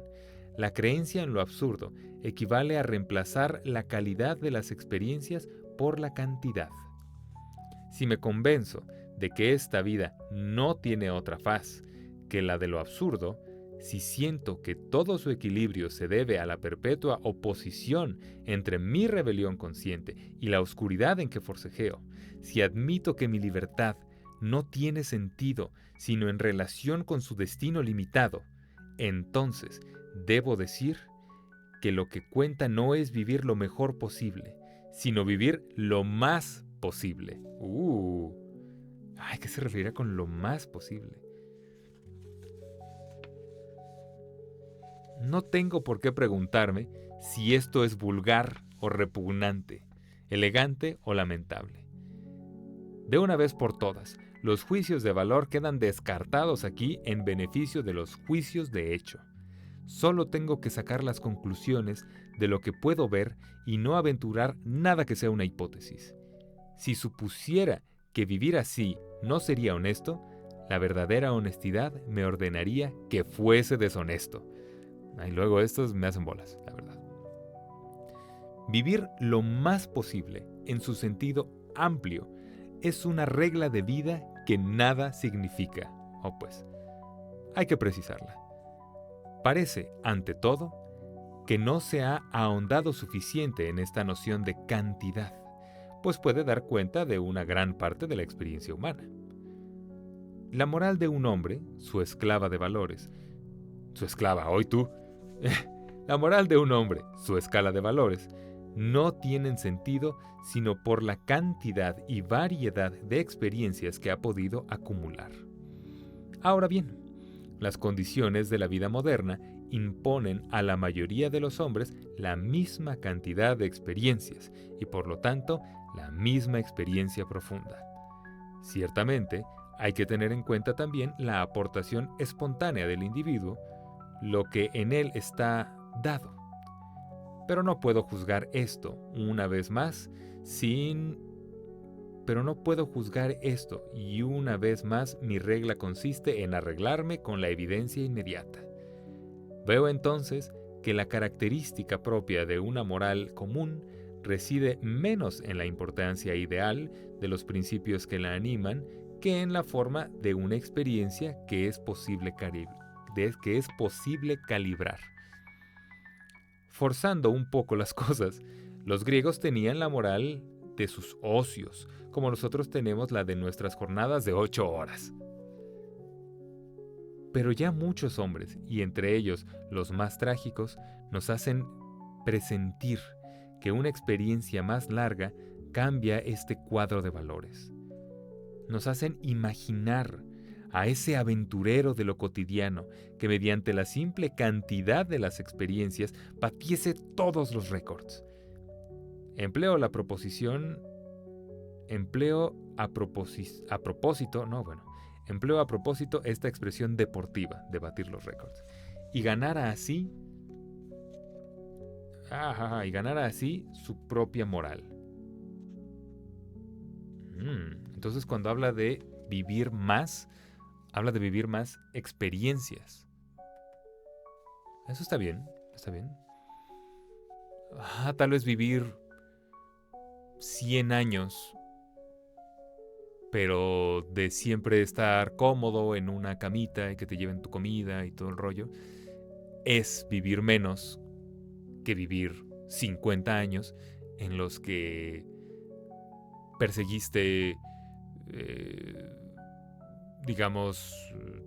la creencia en lo absurdo equivale a reemplazar la calidad de las experiencias por la cantidad. Si me convenzo de que esta vida no tiene otra faz que la de lo absurdo, si siento que todo su equilibrio se debe a la perpetua oposición entre mi rebelión consciente y la oscuridad en que forcejeo, si admito que mi libertad no tiene sentido sino en relación con su destino limitado, entonces debo decir que lo que cuenta no es vivir lo mejor posible, sino vivir lo más posible. ¿Qué se referirá con lo más posible? No tengo por qué preguntarme si esto es vulgar o repugnante, elegante o lamentable. De una vez por todas, los juicios de valor quedan descartados aquí en beneficio de los juicios de hecho. Solo tengo que sacar las conclusiones de lo que puedo ver y no aventurar nada que sea una hipótesis. Si supusiera que vivir así no sería honesto, la verdadera honestidad me ordenaría que fuese deshonesto. Y luego estos me hacen bolas, la verdad. Vivir lo más posible, en su sentido amplio, es una regla de vida que nada significa. Pues, hay que precisarla. Parece, ante todo, que no se ha ahondado suficiente en esta noción de cantidad, pues puede dar cuenta de una gran parte de la experiencia humana. La moral de un hombre, su esclava de valores, hoy tú, la moral de un hombre, su escala de valores, no tienen sentido sino por la cantidad y variedad de experiencias que ha podido acumular. Ahora bien, las condiciones de la vida moderna imponen a la mayoría de los hombres la misma cantidad de experiencias y por lo tanto la misma experiencia profunda. Ciertamente, hay que tener en cuenta también la aportación espontánea del individuo, lo que en él está dado. Pero no puedo juzgar esto, una vez más, y una vez más mi regla consiste en arreglarme con la evidencia inmediata. Veo entonces que la característica propia de una moral común reside menos en la importancia ideal de los principios que la animan que en la forma de una experiencia que es posible calibrar. Forzando un poco las cosas, los griegos tenían la moral de sus ocios, como nosotros tenemos la de nuestras jornadas de 8 horas. Pero ya muchos hombres, y entre ellos los más trágicos, nos hacen presentir que una experiencia más larga cambia este cuadro de valores. Nos hacen imaginar a ese aventurero de lo cotidiano que mediante la simple cantidad de las experiencias batiese todos los récords. Empleo a propósito esta expresión deportiva de batir los récords y ganara así su propia moral. Entonces, cuando habla de vivir más, habla de vivir más experiencias. Eso está bien, está bien. Tal vez vivir 100 años, pero de siempre estar cómodo en una camita y que te lleven tu comida y todo el rollo, es vivir menos que vivir 50 años en los que perseguiste, digamos,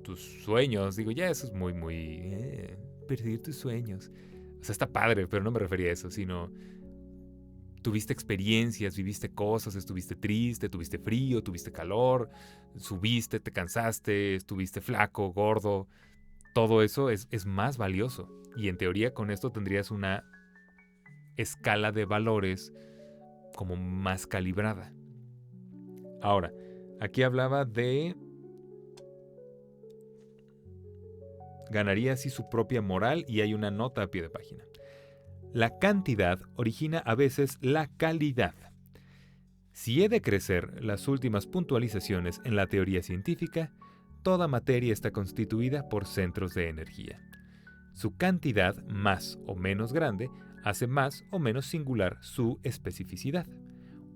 tus sueños. Digo, ya eso es muy perseguir tus sueños. O sea, está padre, pero no me refería a eso, sino tuviste experiencias, viviste cosas, estuviste triste, tuviste frío, tuviste calor, subiste, te cansaste, estuviste flaco, gordo. Todo eso es más valioso. Y en teoría con esto tendrías una escala de valores como más calibrada. Ahora, aquí hablaba de ganaría así su propia moral y hay una nota a pie de página. La cantidad origina a veces la calidad. Si he de crecer las últimas puntualizaciones en la teoría científica, toda materia está constituida por centros de energía. Su cantidad más o menos grande hace más o menos singular su especificidad.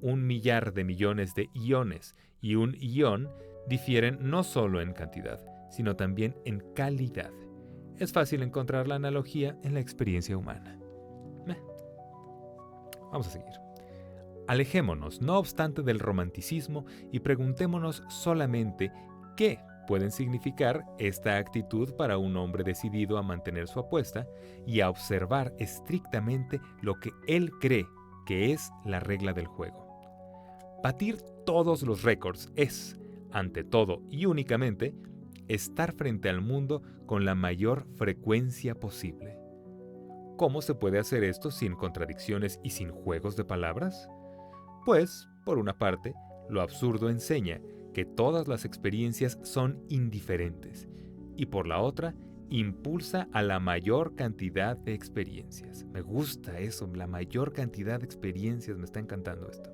1.000.000 de millones de iones y un ion difieren no solo en cantidad, sino también en calidad. Es fácil encontrar la analogía en la experiencia humana. Vamos a seguir. Alejémonos, no obstante, del romanticismo y preguntémonos solamente qué pueden significar esta actitud para un hombre decidido a mantener su apuesta y a observar estrictamente lo que él cree que es la regla del juego. Batir todos los récords es, ante todo y únicamente, estar frente al mundo con la mayor frecuencia posible. ¿Cómo se puede hacer esto sin contradicciones y sin juegos de palabras? Pues, por una parte, lo absurdo enseña que todas las experiencias son indiferentes y por la otra, impulsa a la mayor cantidad de experiencias. Me gusta eso, la mayor cantidad de experiencias, me está encantando esto.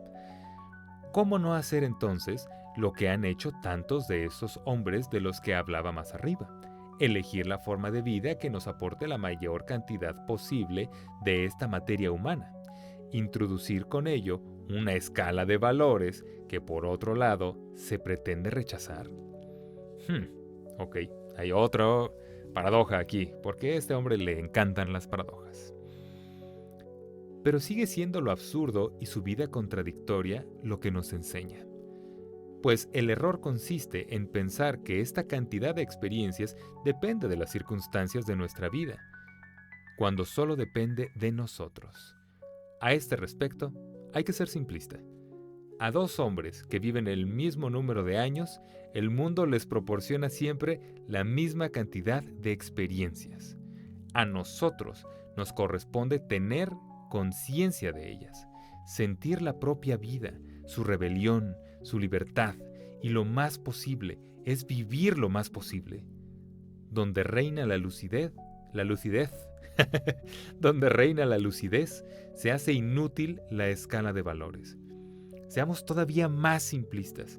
¿Cómo no hacer entonces lo que han hecho tantos de esos hombres de los que hablaba más arriba? Elegir la forma de vida que nos aporte la mayor cantidad posible de esta materia humana. Introducir con ello una escala de valores que por otro lado se pretende rechazar. Ok, hay otra paradoja aquí, porque a este hombre le encantan las paradojas. Pero sigue siendo lo absurdo y su vida contradictoria lo que nos enseña. Pues el error consiste en pensar que esta cantidad de experiencias depende de las circunstancias de nuestra vida, cuando solo depende de nosotros. A este respecto, hay que ser simplista. A dos hombres que viven el mismo número de años, el mundo les proporciona siempre la misma cantidad de experiencias. A nosotros nos corresponde tener conciencia de ellas, sentir la propia vida, su rebelión, su libertad, y lo más posible es vivir lo más posible. Donde reina la lucidez, donde reina la lucidez, se hace inútil la escala de valores. Seamos todavía más simplistas.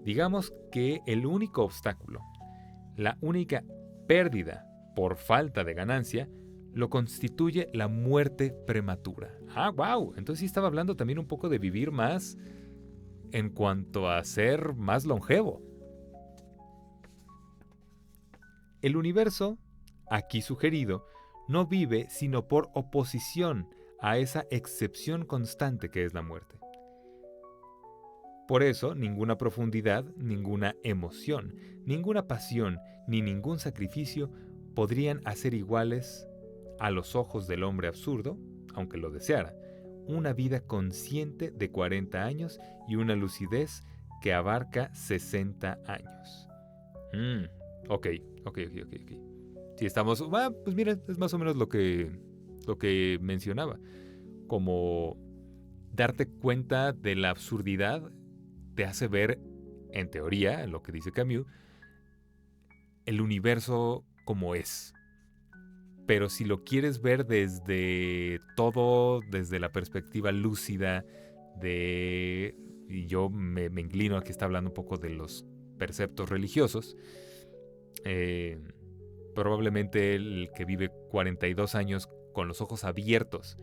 Digamos que el único obstáculo, la única pérdida por falta de ganancia, lo constituye la muerte prematura. ¡Wow! Entonces sí estaba hablando también un poco de vivir más en cuanto a ser más longevo. El universo, aquí sugerido, no vive sino por oposición a esa excepción constante que es la muerte. Por eso, ninguna profundidad, ninguna emoción, ninguna pasión, ni ningún sacrificio podrían hacer iguales, a los ojos del hombre absurdo, aunque lo deseara, una vida consciente de 40 años y una lucidez que abarca 60 años. Ok. Si estamos, pues mira, es más o menos lo que mencionaba. Como darte cuenta de la absurdidad te hace ver, en teoría, lo que dice Camus, el universo como es. Pero si lo quieres ver desde todo, desde la perspectiva lúcida y yo me inclino a que está hablando un poco de los preceptos religiosos, probablemente el que vive 42 años con los ojos abiertos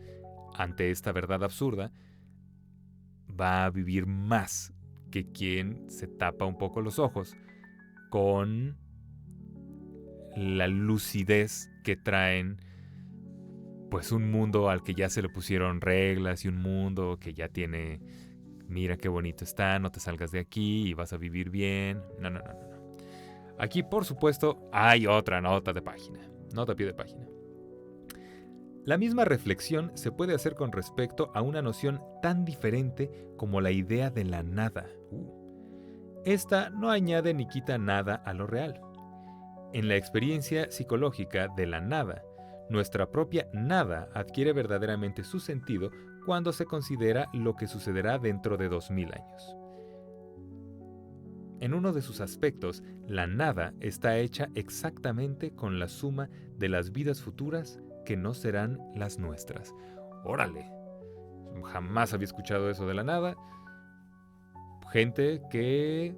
ante esta verdad absurda, va a vivir más que quien se tapa un poco los ojos con la lucidez que traen pues un mundo al que ya se le pusieron reglas y un mundo que ya tiene, mira qué bonito está, no te salgas de aquí y vas a vivir bien. No, no, no, no. Aquí, por supuesto, hay otra nota de página, nota a pie de página. La misma reflexión se puede hacer con respecto a una noción tan diferente como la idea de la nada. Esta no añade ni quita nada a lo real. En la experiencia psicológica de la nada, nuestra propia nada adquiere verdaderamente su sentido cuando se considera lo que sucederá dentro de 2000 años. En uno de sus aspectos, la nada está hecha exactamente con la suma de las vidas futuras que no serán las nuestras. ¡Órale! Jamás había escuchado eso de la nada. Gente que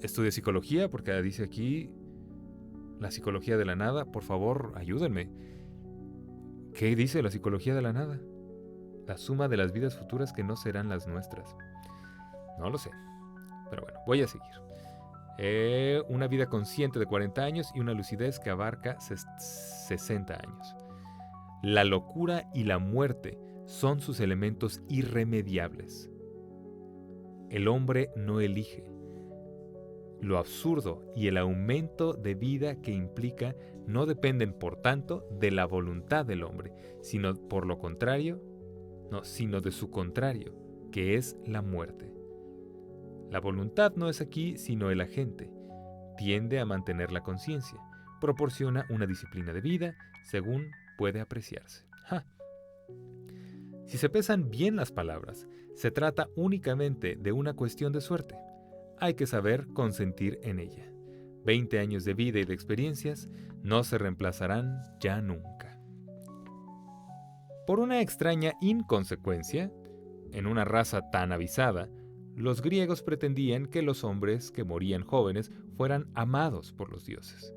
estudia psicología, porque dice aquí la psicología de la nada. Por favor, ayúdenme. ¿Qué dice la psicología de la nada? La suma de las vidas futuras que no serán las nuestras. No lo sé. Pero bueno, voy a seguir. Una vida consciente de 40 años y una lucidez que abarca 60 años. La locura y la muerte son sus elementos irremediables. El hombre no elige. Lo absurdo y el aumento de vida que implica no dependen, por tanto, de la voluntad del hombre, sino de su contrario, que es la muerte. La voluntad no es aquí sino el agente. Tiende a mantener la conciencia. Proporciona una disciplina de vida según puede apreciarse. ¡Ja! Si se pesan bien las palabras, se trata únicamente de una cuestión de suerte. Hay que saber consentir en ella. 20 años de vida y de experiencias no se reemplazarán ya nunca. Por una extraña inconsecuencia, en una raza tan avisada, los griegos pretendían que los hombres que morían jóvenes fueran amados por los dioses.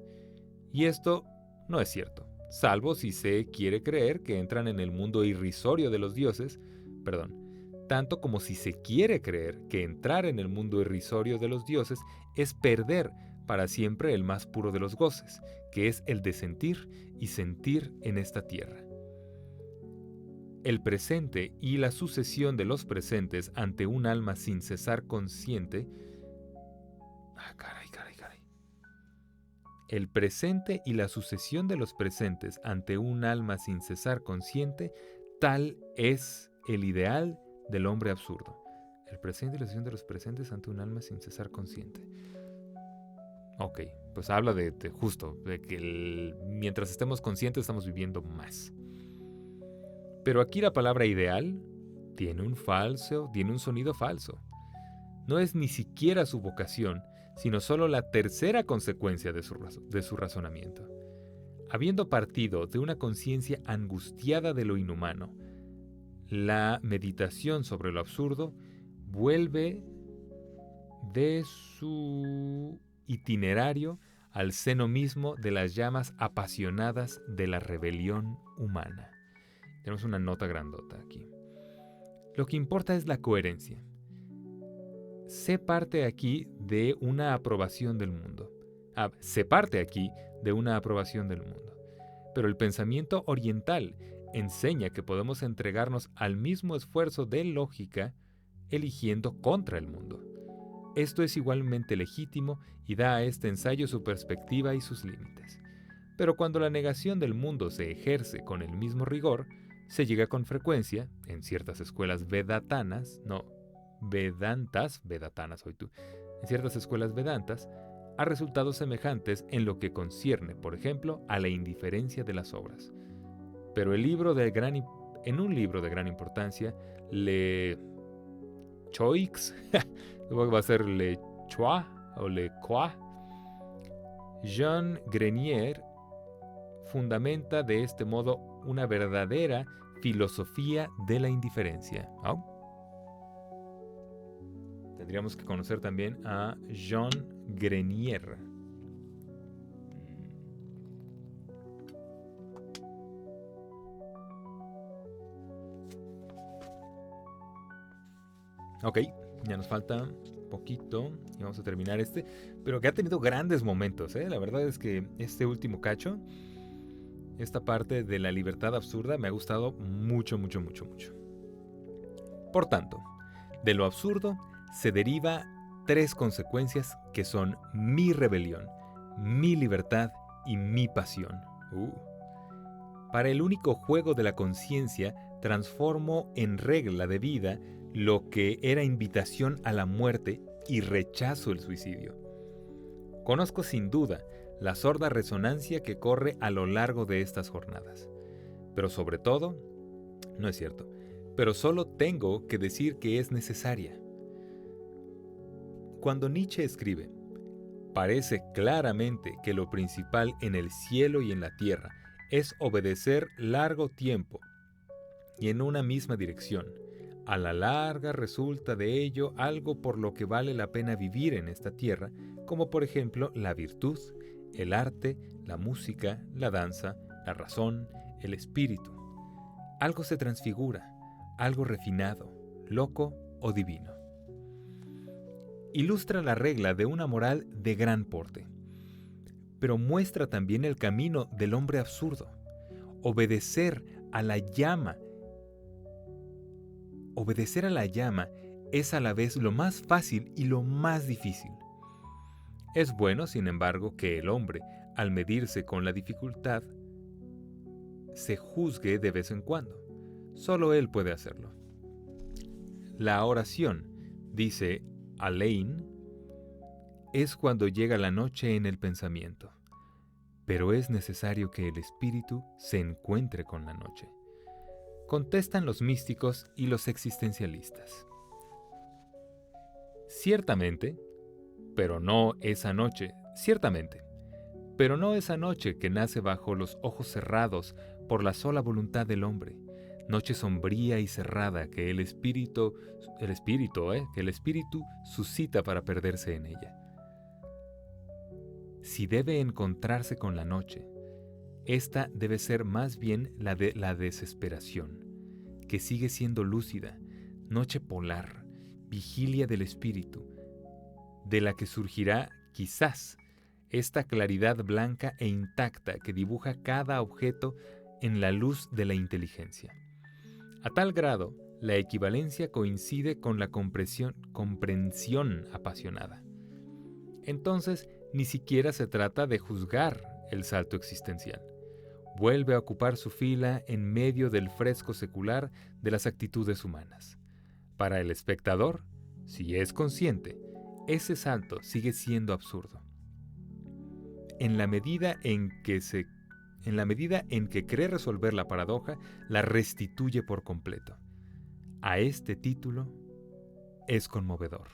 Y esto no es cierto, salvo si se quiere creer que entran en el mundo irrisorio de los dioses, tanto como si se quiere creer que entrar en el mundo irrisorio de los dioses es perder para siempre el más puro de los goces, que es el de sentir y sentir en esta tierra. El presente y la sucesión de los presentes ante un alma sin cesar consciente. El presente y la sucesión de los presentes ante un alma sin cesar consciente, tal es el ideal del hombre absurdo. El presente y la sucesión de los presentes ante un alma sin cesar consciente. Ok, pues habla de que mientras estemos conscientes estamos viviendo más. Pero aquí la palabra ideal tiene un sonido falso. No es ni siquiera su vocación, sino solo la tercera consecuencia de su razonamiento. Habiendo partido de una conciencia angustiada de lo inhumano, la meditación sobre lo absurdo vuelve de su itinerario al seno mismo de las llamas apasionadas de la rebelión humana. Tenemos una nota grandota aquí. Lo que importa es la coherencia. Se parte aquí de una aprobación del mundo. Pero el pensamiento oriental enseña que podemos entregarnos al mismo esfuerzo de lógica eligiendo contra el mundo. Esto es igualmente legítimo y da a este ensayo su perspectiva y sus límites. Pero cuando la negación del mundo se ejerce con el mismo rigor, se llega con frecuencia, en ciertas escuelas vedatanas, en ciertas escuelas vedantas, a resultados semejantes en lo que concierne, por ejemplo, a la indiferencia de las obras. Pero en un libro de gran importancia, Le Choix, luego va a ser Le Choix o Le Croix, Jean Grenier fundamenta de este modo una verdadera filosofía de la indiferencia. Tendríamos que conocer también a Jean Grenier. Ok, ya nos falta poquito y vamos a terminar pero que ha tenido grandes momentos, ¿eh? La verdad es que este último cacho Esta parte de la libertad absurda me ha gustado mucho, mucho, mucho, mucho. Por tanto, de lo absurdo se deriva 3 consecuencias que son mi rebelión, mi libertad y mi pasión. Para el único juego de la conciencia, transformo en regla de vida lo que era invitación a la muerte y rechazo el suicidio. Conozco sin duda la sorda resonancia que corre a lo largo de estas jornadas. Pero sobre todo, no es cierto, pero solo tengo que decir que es necesaria. Cuando Nietzsche escribe, parece claramente que lo principal en el cielo y en la tierra es obedecer largo tiempo y en una misma dirección. A la larga resulta de ello algo por lo que vale la pena vivir en esta tierra, como por ejemplo la virtud, el arte, la música, la danza, la razón, el espíritu. Algo se transfigura, algo refinado, loco o divino. Ilustra la regla de una moral de gran porte, pero muestra también el camino del hombre absurdo. Obedecer a la llama es a la vez lo más fácil y lo más difícil. Es bueno, sin embargo, que el hombre, al medirse con la dificultad, se juzgue de vez en cuando. Solo él puede hacerlo. La oración, dice Alain, es cuando llega la noche en el pensamiento, pero es necesario que el espíritu se encuentre con la noche. Contestan los místicos y los existencialistas. Ciertamente, pero no esa noche que nace bajo los ojos cerrados por la sola voluntad del hombre, noche sombría y cerrada que el espíritu suscita para perderse en ella. Si debe encontrarse con la noche, esta debe ser más bien la de la desesperación, que sigue siendo lúcida, noche polar, vigilia del espíritu, de la que surgirá, quizás, esta claridad blanca e intacta que dibuja cada objeto en la luz de la inteligencia. A tal grado, la equivalencia coincide con la comprensión apasionada. Entonces, ni siquiera se trata de juzgar el salto existencial. Vuelve a ocupar su fila en medio del fresco secular de las actitudes humanas. Para el espectador, si es consciente, ese salto sigue siendo absurdo. En la medida en que cree resolver la paradoja, la restituye por completo. A este título es conmovedor.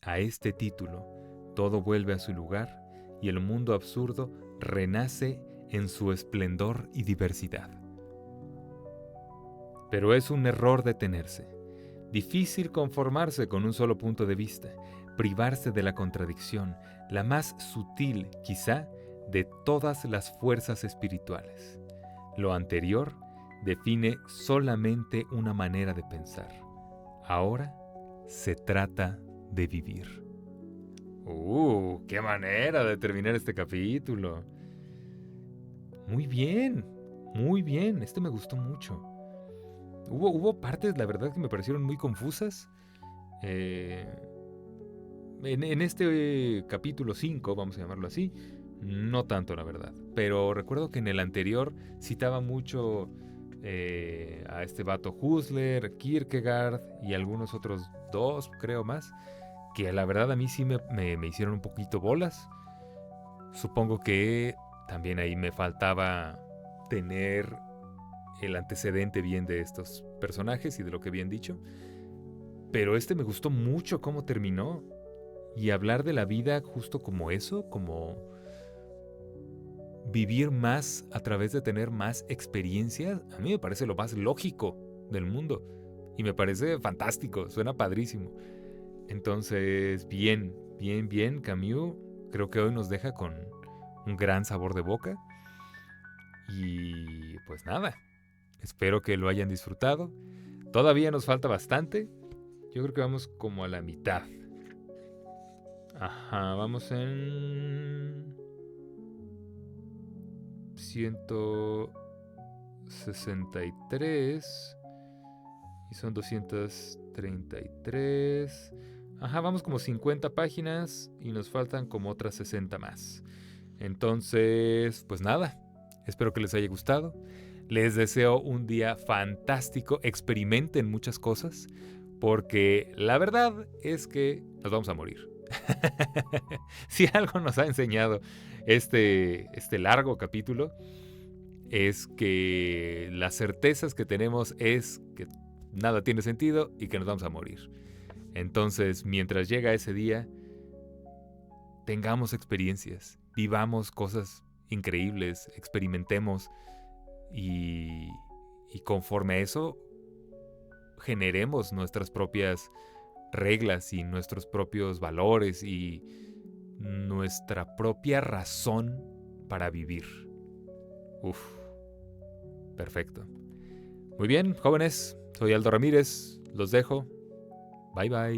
A este título, todo vuelve a su lugar y el mundo absurdo renace en su esplendor y diversidad. Pero es un error detenerse. Difícil conformarse con un solo punto de vista, privarse de la contradicción, la más sutil, quizá, de todas las fuerzas espirituales. Lo anterior define solamente una manera de pensar. Ahora se trata de vivir. ¡Qué manera de terminar este capítulo! Muy bien, este me gustó mucho. Hubo partes, la verdad, que me parecieron muy confusas. En este capítulo 5, vamos a llamarlo así, no tanto, la verdad. Pero recuerdo que en el anterior citaba mucho a este vato Husserl, Kierkegaard y algunos otros 2, creo más, que la verdad a mí sí me hicieron un poquito bolas. Supongo que también ahí me faltaba tener el antecedente bien de estos personajes y de lo que habían dicho. Pero me gustó mucho cómo terminó. Y hablar de la vida justo como eso, como vivir más a través de tener más experiencias, a mí me parece lo más lógico del mundo. Y me parece fantástico, suena padrísimo. Entonces, bien, Camus, creo que hoy nos deja con un gran sabor de boca. Y pues nada, espero que lo hayan disfrutado. Todavía nos falta bastante. Yo creo que vamos como a la mitad. Ajá, vamos en 163 y son 233. Ajá, vamos como 50 páginas y nos faltan como otras 60 más. Entonces, pues nada, espero que les haya gustado. Les deseo un día fantástico, experimenten muchas cosas, porque la verdad es que nos vamos a morir. Si algo nos ha enseñado este largo capítulo, es que las certezas que tenemos es que nada tiene sentido y que nos vamos a morir. Entonces, mientras llega ese día, tengamos experiencias, vivamos cosas increíbles, experimentemos y conforme a eso, generemos nuestras propias reglas y nuestros propios valores y nuestra propia razón para vivir. Uf, perfecto. Muy bien, jóvenes, soy Aldo Ramírez, los dejo. Bye bye.